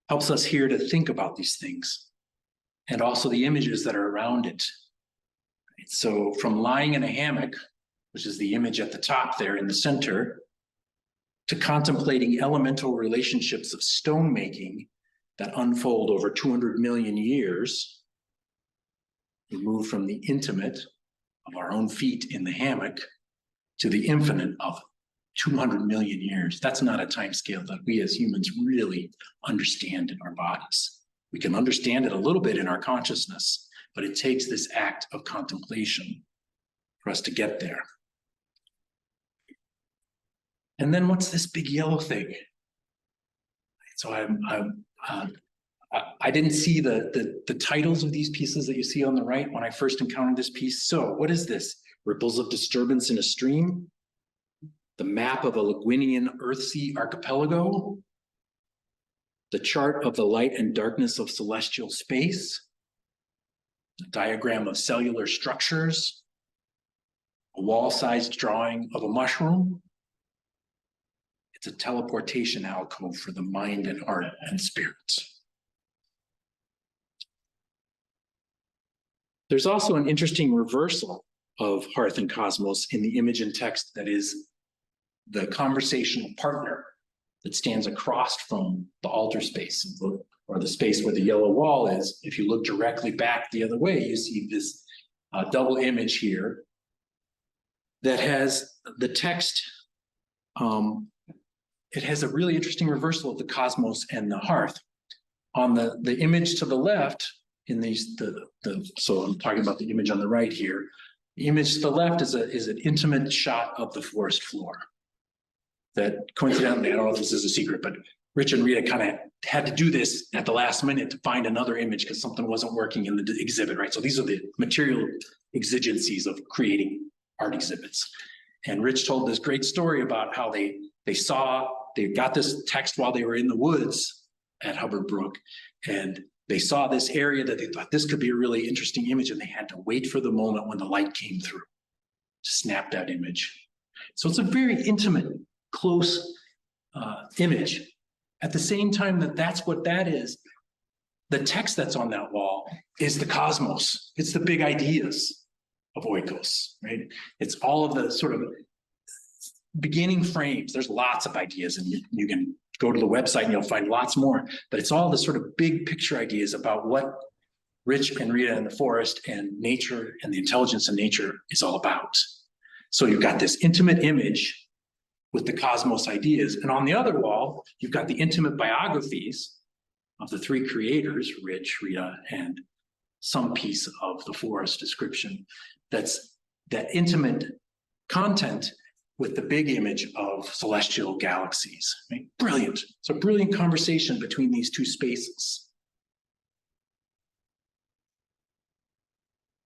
helps us here to think about these things and also the images that are around it. So from lying in a hammock, which is the image at the top there in the center, to contemplating elemental relationships of stone making that unfold over 200 million years, we move from the intimate of our own feet in the hammock to the infinite of 200 million years. That's not a time scale that we as humans really understand in our bodies. We can understand it a little bit in our consciousness, but it takes this act of contemplation for us to get there. And then what's this big yellow thing? So I didn't see the titles of these pieces that you see on the right when I first encountered this piece. So what is this? Ripples of disturbance in a stream? The map of a Lagunian Earthsea archipelago? The chart of the light and darkness of celestial space? a diagram of cellular structures, a wall-sized drawing of a mushroom. It's a teleportation alcove for the mind and art and spirits. There's also an interesting reversal of Hearth and Cosmos in the image and text that is the conversational partner that stands across from the altar space, or the space where the yellow wall is. If you look directly back the other way, you see this double image here that has the text. It has a really interesting reversal of the cosmos and the hearth. On the image to the left, in these so I'm talking about the image on the right here. The image to the left is an intimate shot of the forest floor. That coincidentally, I don't know if this is a secret, but Rich and Rita kind of had to do this at the last minute to find another image because something wasn't working in the exhibit, right? So these are the material exigencies of creating art exhibits. And Rich told this great story about how they got this text while they were in the woods at Hubbard Brook, and they saw this area that they thought this could be a really interesting image, and they had to wait for the moment when the light came through to snap that image. So it's a very intimate, close image. At the same time that's what that is, the text that's on that wall is the cosmos. It's the big ideas of Oikos, right? It's all of the sort of beginning frames. There's lots of ideas, and you can go to the website and you'll find lots more, but it's all the sort of big picture ideas about what Rich and Rita and the forest and nature and the intelligence of nature is all about. So you've got this intimate image with the cosmos ideas. And on the other wall, you've got the intimate biographies of the three creators, Rich, Rita, and some piece of the forest description. That's that intimate content with the big image of celestial galaxies. Right? Brilliant. It's a brilliant conversation between these two spaces.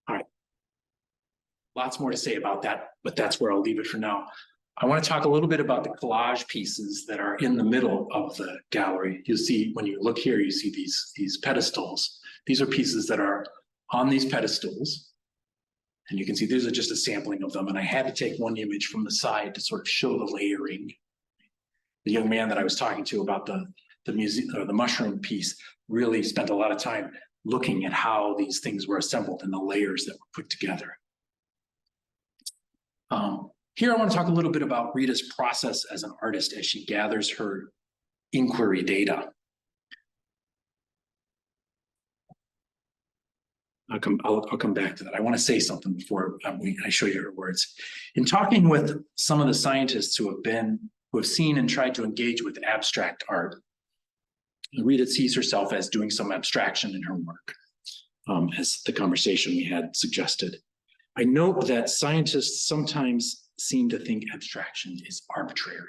All right. Lots more to say about that, but that's where I'll leave it for now. I want to talk a little bit about the collage pieces that are in the middle of the gallery. You'll see when you look here, you see these pedestals. These are pieces that are on these pedestals. And you can see these are just a sampling of them. And I had to take one image from the side to sort of show the layering. The young man that I was talking to about the music or the mushroom piece really spent a lot of time looking at how these things were assembled and the layers that were put together. Here, I want to talk a little bit about Rita's process as an artist as she gathers her inquiry data. I'll come back to that. I want to say something before I show you her words. In talking with some of the scientists who have seen and tried to engage with abstract art, Rita sees herself as doing some abstraction in her work, as the conversation we had suggested. I note that scientists sometimes seem to think abstraction is arbitrary.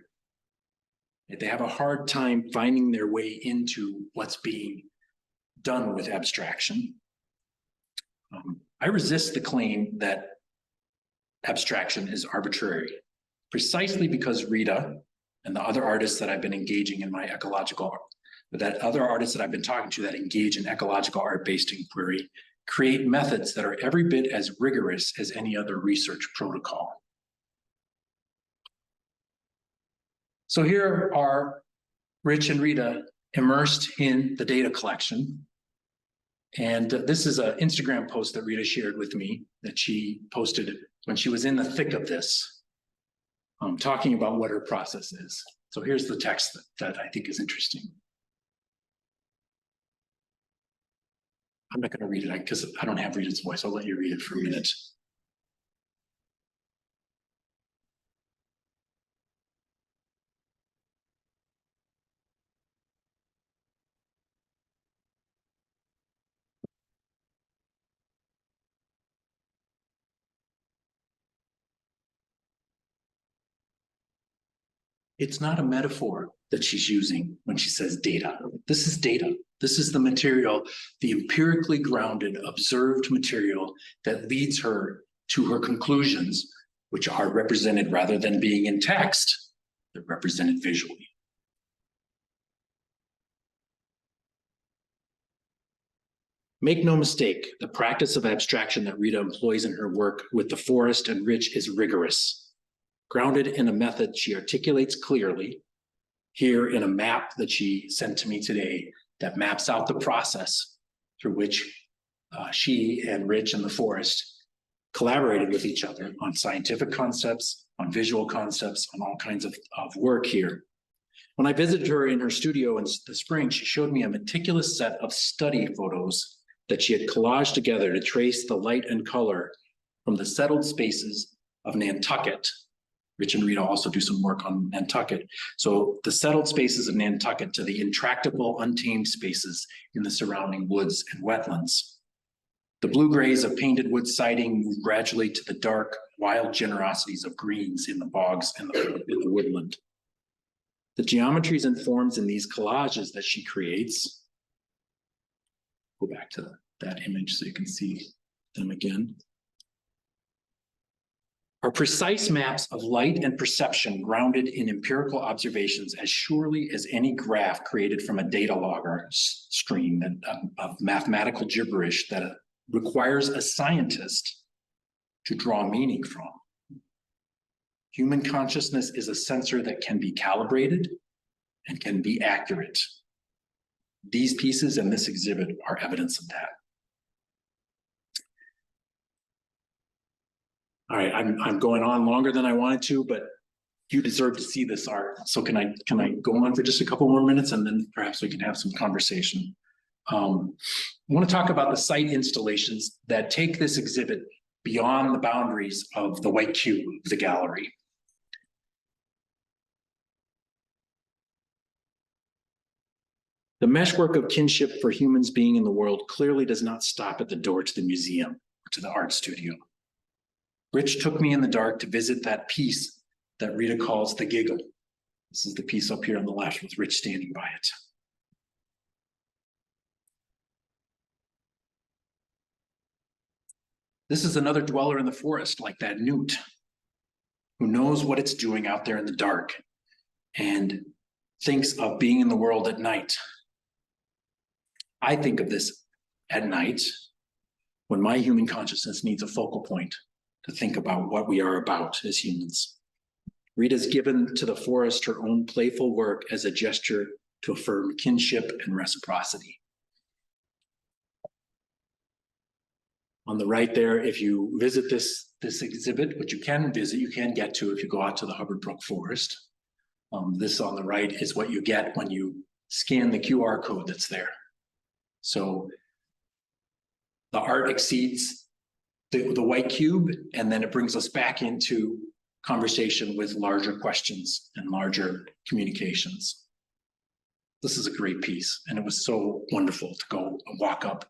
They have a hard time finding their way into what's being done with abstraction. I resist the claim that abstraction is arbitrary, precisely because Rita and the other artists that I've been engaging in my ecological art, that other artists that I've been talking to that engage in ecological art-based inquiry, create methods that are every bit as rigorous as any other research protocol. So here are Rich and Rita immersed in the data collection. And this is an Instagram post that Rita shared with me that she posted when she was in the thick of this, talking about what her process is. So here's the text that I think is interesting. I'm not going to read it because I don't have Rita's voice. I'll let you read it for a minute. It's not a metaphor that she's using when she says data. This is data. This is the material, the empirically grounded, observed material that leads her to her conclusions, which are represented rather than being in text, they're represented visually. Make no mistake, the practice of abstraction that Rita employs in her work with the forest and ridge is rigorous. Grounded in a method she articulates clearly, here in a map that she sent to me today that maps out the process through which she and Rich and the forest collaborated with each other on scientific concepts, on visual concepts, on all kinds of work here. When I visited her in her studio in the spring, she showed me a meticulous set of study photos that she had collaged together to trace the light and color from the settled spaces of Nantucket. Rich and Rita also do some work on Nantucket. So the settled spaces of Nantucket to the intractable, untamed spaces in the surrounding woods and wetlands. The blue-grays of painted wood siding move gradually to the dark, wild generosities of greens in the bogs and in the woodland. The geometries and forms in these collages that she creates, go back to that image so you can see them again, are precise maps of light and perception grounded in empirical observations as surely as any graph created from a data logger stream of mathematical gibberish that requires a scientist to draw meaning from. Human consciousness is a sensor that can be calibrated and can be accurate. These pieces and this exhibit are evidence of that. All right, I'm going on longer than I wanted to, but you deserve to see this art. So can I go on for just a couple more minutes and then perhaps we can have some conversation. I want to talk about the site installations that take this exhibit beyond the boundaries of the white cube of the gallery. The meshwork of kinship for humans being in the world clearly does not stop at the door to the museum or to the art studio. Rich took me in the dark to visit that piece that Rita calls the giggle. This is the piece up here on the left with Rich standing by it. This is another dweller in the forest like that newt who knows what it's doing out there in the dark and thinks of being in the world at night. I think of this at night when my human consciousness needs a focal point to think about what we are about as humans. Rita's given to the forest her own playful work as a gesture to affirm kinship and reciprocity. On the right there, if you visit this exhibit, which you can visit, you can get to if you go out to the Hubbard Brook Forest. This on the right is what you get when you scan the QR code that's there. So the art exceeds the white cube, and then it brings us back into conversation with larger questions and larger communications. This is a great piece, and it was so wonderful to go and walk up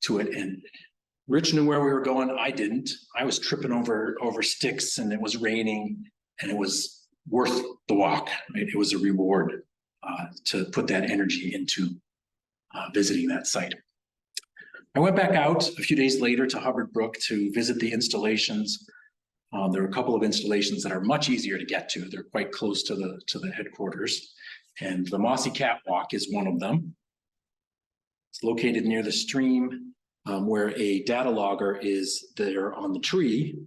to it. And Rich knew where we were going. I didn't. I was tripping over sticks, and it was raining, and it was worth the walk. Right? It was a reward to put that energy into visiting that site. I went back out a few days later to Hubbard Brook to visit the installations. There are a couple of installations that are much easier to get to. They're quite close to the headquarters, and the Mossy Catwalk is one of them. It's located near the stream where a data logger is there on the tree.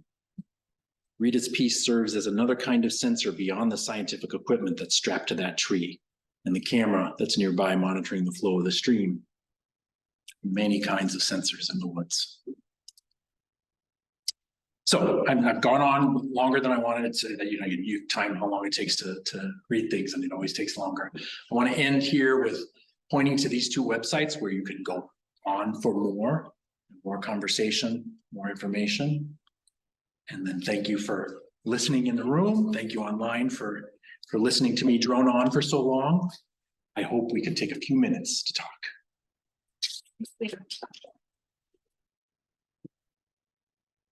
Rita's piece serves as another kind of sensor beyond the scientific equipment that's strapped to that tree and the camera that's nearby monitoring the flow of the stream. Many kinds of sensors in the woods. So I've gone on longer than I wanted to, you time how long it takes to read things, and it always takes longer. I want to end here with pointing to these two websites where you can go on for more conversation, more information. And then thank you for listening in the room. Thank you online for listening to me drone on for so long. I hope we can take a few minutes to talk. Thank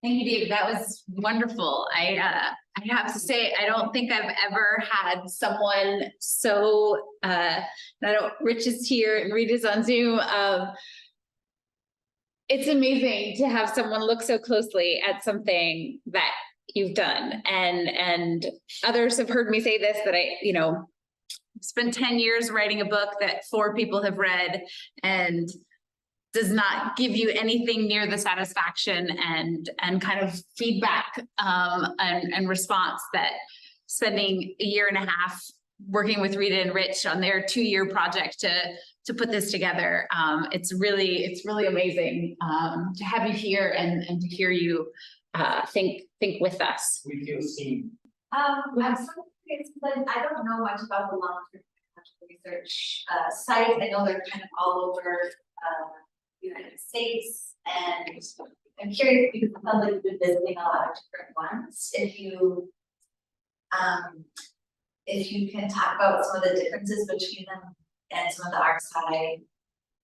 you, David. That was wonderful. I have to say, I don't think I've ever had someone so, Rich is here and Rita's on Zoom. It's amazing to have someone look so closely at something that you've done. And others have heard me say this, that I spent 10 years writing a book that 4 people have read, and does not give you anything near the satisfaction and kind of feedback and response that spending a year and a half working with Rita and Rich on their 2-year project to put this together. It's really amazing to have you here and to hear you think with us. We feel seen. I'm curious, but I don't know much about the long-term ecological research sites. I know they're kind of all over the United States, and I'm curious because it sounds like you've been visiting a lot of different ones. If you can talk about some of the differences between them and some of the art-sci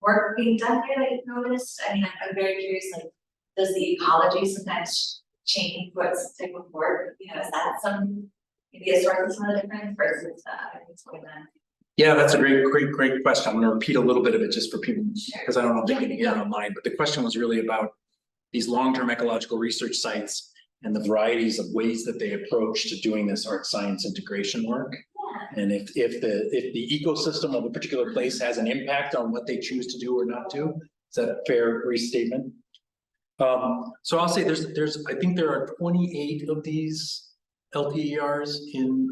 work being done here that you've noticed. I mean, I'm very curious, like, does the ecology sometimes change what's type of work? You know, is that maybe a source of some of the difference versus what's going on? Yeah, that's a great question. I'm going to repeat a little bit of it just for people because I don't know if they can hear it online. But the question was really about these long-term ecological research sites and the varieties of ways that they approach to doing this art science integration work. Yeah. And if the ecosystem of a particular place has an impact on what they choose to do or not do, is that a fair restatement? So I'll say I think there are 28 of these LTERs in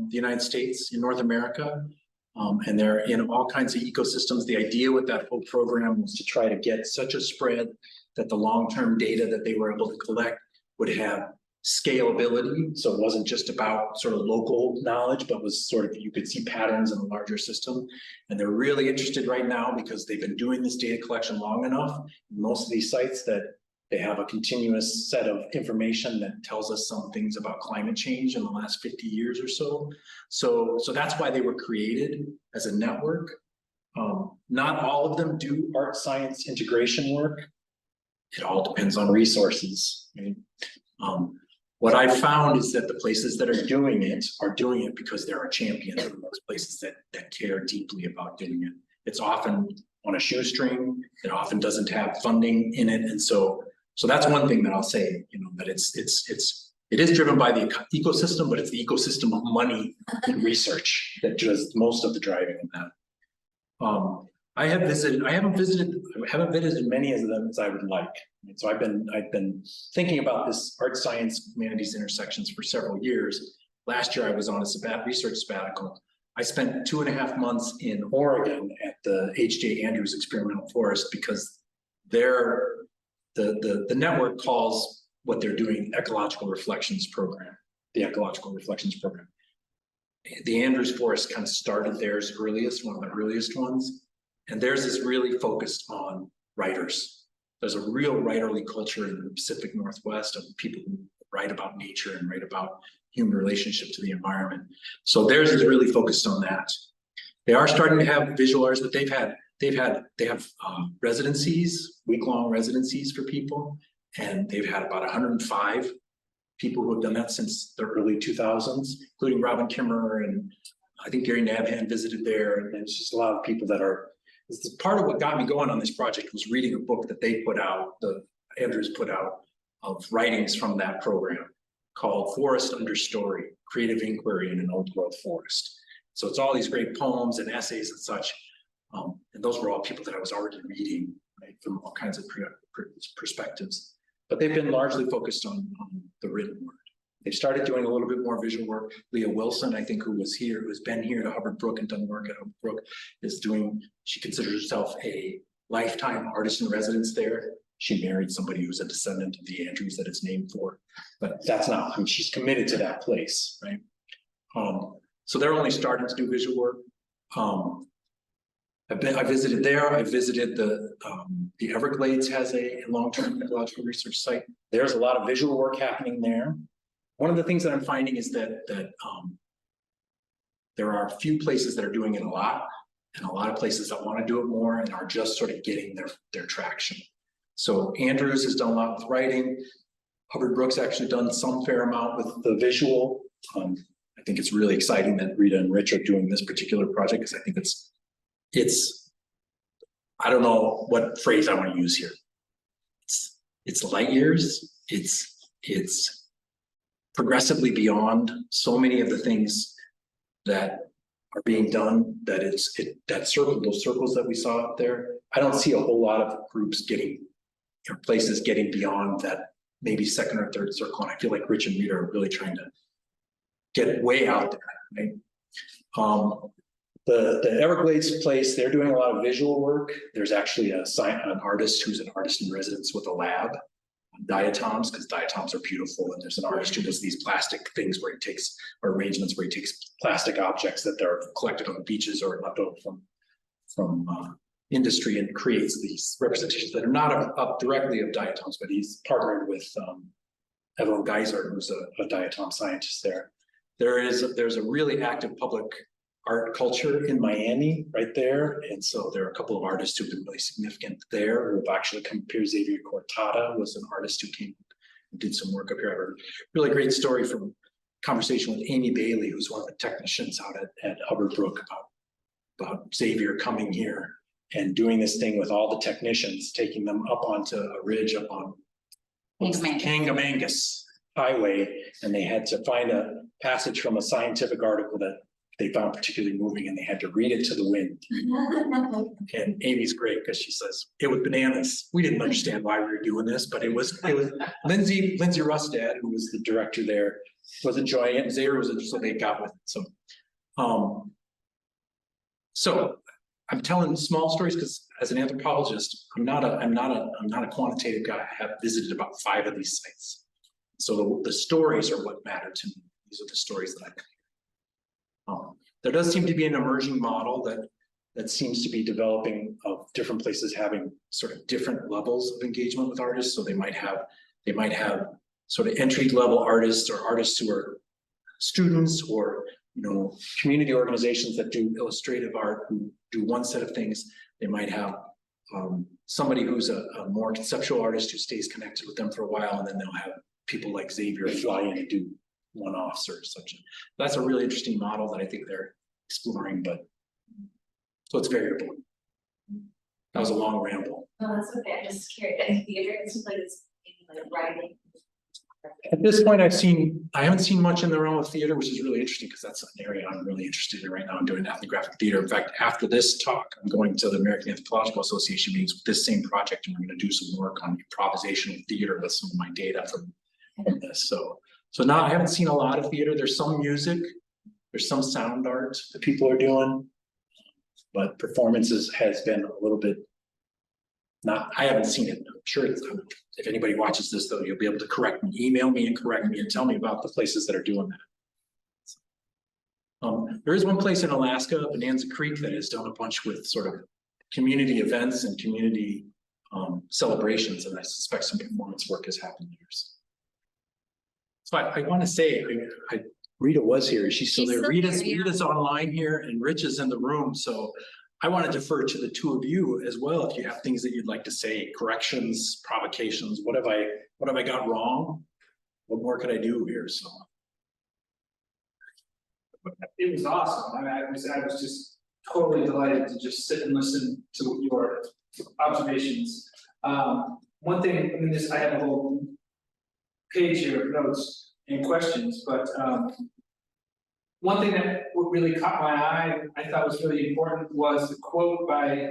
the United States, in North America. And they're in all kinds of ecosystems. The idea with that whole program was to try to get such a spread that the long-term data that they were able to collect would have scalability. So it wasn't just about sort of local knowledge, but was sort of, you could see patterns in a larger system. And they're really interested right now because they've been doing this data collection long enough. Most of these sites that they have a continuous set of information that tells us some things about climate change in the last 50 years or so. So that's why they were created as a network. Not all of them do art science integration work. It all depends on resources. Right? What I found is that the places that are doing it because there are champions in those places that care deeply about doing it. It's often on a shoestring. It often doesn't have funding in it, and so that's one thing that I'll say. You know, that it is driven by the ecosystem, but it's the ecosystem of money and research that does most of the driving of that. I haven't visited many of them as I would like. And so I've been thinking about this art science humanities intersections for several years. Last year I was on a research sabbatical. I spent 2.5 months in Oregon at the H.J. Andrews Experimental Forest because the network calls what they're doing ecological reflections program, the ecological reflections program. The Andrews Forest kind of started theirs earliest, one of the earliest ones. And theirs is really focused on writers. There's a real writerly culture in the Pacific Northwest of people who write about nature and write about human relationship to the environment. So theirs is really focused on that. They are starting to have visual arts, but they have residencies, week-long residencies for people, and they've had about 105 people who have done that since the early 2000s, including Robin Kimmerer, and I think Gary Nabhan visited there, and it's just a lot of people that are. This is part of what got me going on this project was reading a book that they put out, the Andrews put out, of writings from that program called Forest Understory, Creative Inquiry in an Old Growth Forest. So it's all these great poems and essays and such. And those were all people that I was already reading, right, from all kinds of perspectives. But they've been largely focused on the written word. They've started doing a little bit more visual work. Leah Wilson, I think, who's been here to Hubbard Brook and done work at Hubbard Brook, she considers herself a lifetime artist in residence there. She married somebody who's a descendant of the Andrews that it's named for. But that's not, I mean, she's committed to that place, right? So they're only starting to do visual work. I visited there. I visited the Everglades has a long-term ecological research site. There's a lot of visual work happening there. One of the things that I'm finding is that there are a few places that are doing it a lot, and a lot of places that want to do it more and are just sort of getting their traction. So Andrews has done a lot with writing. Hubbard Brook's actually done some fair amount with the visual. I think it's really exciting that Rita and Rich are doing this particular project because I think it's I don't know what phrase I want to use here. It's light years. It's progressively beyond so many of the things that are being done, that that circle, those circles that we saw up there, I don't see a whole lot of groups getting, places getting beyond that maybe second or third circle. And I feel like Rich and Rita are really trying to get way out there, right? The Everglades place, they're doing a lot of visual work. There's actually an artist who's an artist in residence with a lab on diatoms, because diatoms are beautiful. And there's an artist who does these plastic things where he takes, or arrangements where he takes plastic objects that are collected on the beaches or left over from industry and creates these representations that are not up directly of diatoms, but he's partnered with Evelyn Geiser, who's a diatom scientist there. There's a really active public art culture in Miami right there. And so there are a couple of artists who've been really significant there who have actually come here. Xavier Cortada was an artist who came and did some work up here. I heard a really great story from conversation with Amy Bailey, who's one of the technicians out at Hubbard Brook, about Xavier coming here and doing this thing with all the technicians, taking them up onto a ridge up on Kangamangas Highway. And they had to find a passage from a scientific article that they found particularly moving, and they had to read it to the wind. And Amy's great because she says it was bananas. We didn't understand why we were doing this, but it was Lindsay Rustad, who was the director there, was enjoying it, and Xavier was, so they got with it. So I'm telling small stories because as an anthropologist, I'm not a quantitative guy. I have visited about 5 of these sites. So the stories are what matter to me. These are the stories that I there does seem to be an emerging model that seems to be developing of different places having sort of different levels of engagement with artists. So they might have sort of entry level artists or artists who are students, or community organizations that do illustrative art who do one set of things. They might have somebody who's a more conceptual artist who stays connected with them for a while, and then they'll have people like Xavier fly in and do one-offs or such. That's a really interesting model that I think they're exploring, but so it's variable. That was a long ramble. No, that's okay. I'm just curious. I think theater is like writing. At this point, I haven't seen much in the realm of theater, which is really interesting because that's an area I'm really interested in right now. I'm doing ethnographic theater. In fact, after this talk, I'm going to the American Anthropological Association meetings with this same project, and we're going to do some work on improvisational theater with some of my data from this. So now I haven't seen a lot of theater. There's some music, there's some sound art that people are doing, but performances has been a little bit I haven't seen it. I'm sure if anybody watches this though, you'll be able to correct me, email me and correct me and tell me about the places that are doing that. There is one place in Alaska, Bonanza Creek, that has done a bunch with sort of community events and community celebrations, and I suspect some performance work has happened there. So I want to say, Rita was here. She's still there. Rita's online here, and Rich is in the room. So I want to defer to the two of you as well. If you have things that you'd like to say, corrections, provocations, what have I got wrong? What more could I do here? So it was awesome. I mean, I was just totally delighted to just sit and listen to your observations. One thing, I mean, I have a whole page here of notes and questions, but one thing that really caught my eye, I thought was really important, was the quote by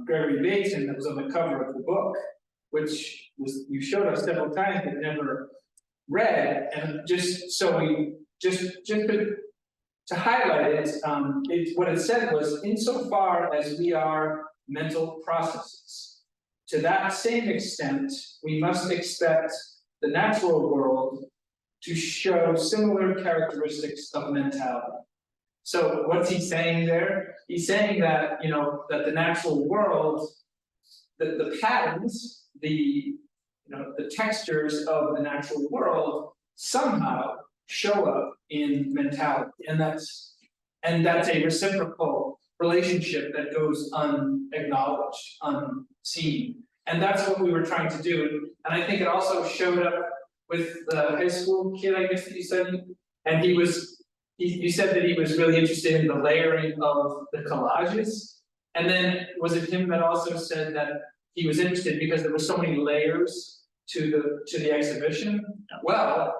Gregory Bateson that was on the cover of the book, which you showed us several times but never read. And just so we to highlight it, what it said was, insofar as we are mental processes, to that same extent, we must expect the natural world to show similar characteristics of mentality. So what's he saying there? He's saying that, that the natural world, the patterns, the textures of the natural world somehow show up in mentality. And that's a reciprocal relationship that goes unacknowledged, unseen. And that's what we were trying to do. And I think it also showed up with the high school kid, I guess, that you studied. And you said that he was really interested in the layering of the collages. And then was it him that also said that he was interested because there were so many layers to the exhibition? Well,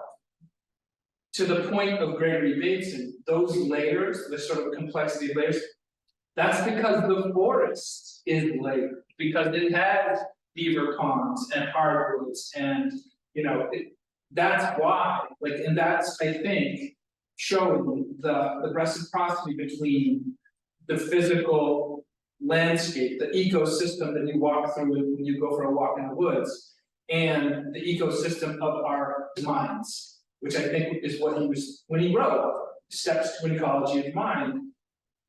to the point of Gregory Bateson, those layers, the sort of complexity of layers, that's because the forest is layered, because it has beaver ponds and hardwoods and, you know, that's why, like, and that's, I think, showing the reciprocity between the physical landscape, the ecosystem that you walk through when you go for a walk in the woods, and the ecosystem of our minds, which I think is what he was, when he wrote Steps to an Ecology of Mind,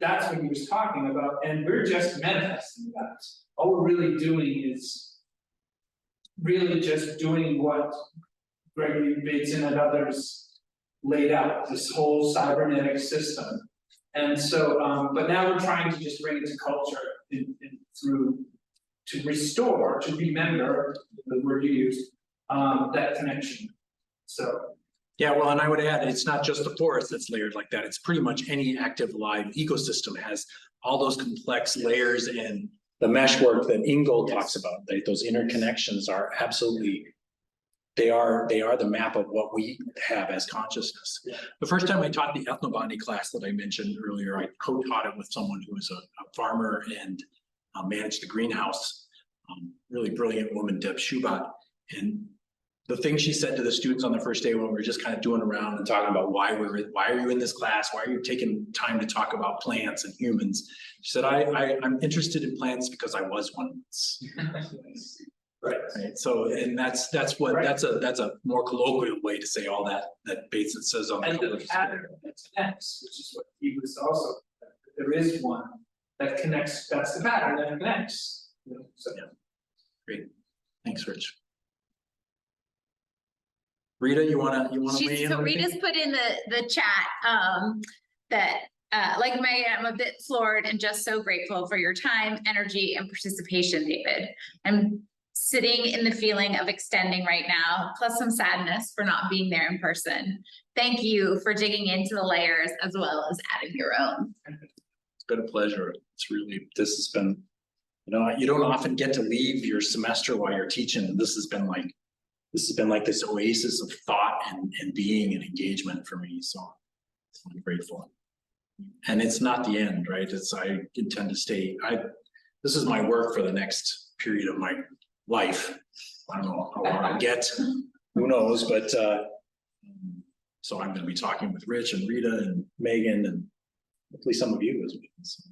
that's what he was talking about, and we're just manifesting that. All we're really doing is really just doing what Gregory Bateson and others laid out, this whole cybernetic system. And so, but now we're trying to just bring it to culture through, to restore, to remember, the word you used, that connection, so. Yeah, well, and I would add, it's not just the forest that's layered like that. It's pretty much any active live ecosystem has all those complex layers, and the mesh work that Ingold talks about. Those interconnections are absolutely, they are the map of what we have as consciousness. Yeah. The first time I taught the ethnobotany class that I mentioned earlier, I co-taught it with someone who was a farmer and managed the greenhouse. Really brilliant woman, Deb Schubat. And the thing she said to the students on the first day when we were just kind of doing around and talking about why are you in this class? Why are you taking time to talk about plants and humans? She said, I'm interested in plants because I was one once. Right. So, and that's what, right. That's a more colloquial way to say all that Bateson says on the and the pattern that connects, which is what he was also, there is one that connects, that's the pattern that connects. You know, so. Yeah. Great. Thanks, Rich. Rita, you wanna weigh in? So Rita's put in the chat that like Megan, I'm a bit floored and just so grateful for your time, energy, and participation, David. I'm sitting in the feeling of extending right now, plus some sadness for not being there in person. Thank you for digging into the layers as well as adding your own. It's been a pleasure. It's really, this has been, you know, you don't often get to leave your semester while you're teaching. This has been like this oasis of thought and being and engagement for me. So I'm grateful. And it's not the end, right? I intend to stay. This is my work for the next period of my life. I don't know how long I'll get, who knows, but so I'm going to be talking with Rich and Rita and Megan and hopefully some of you as well. So.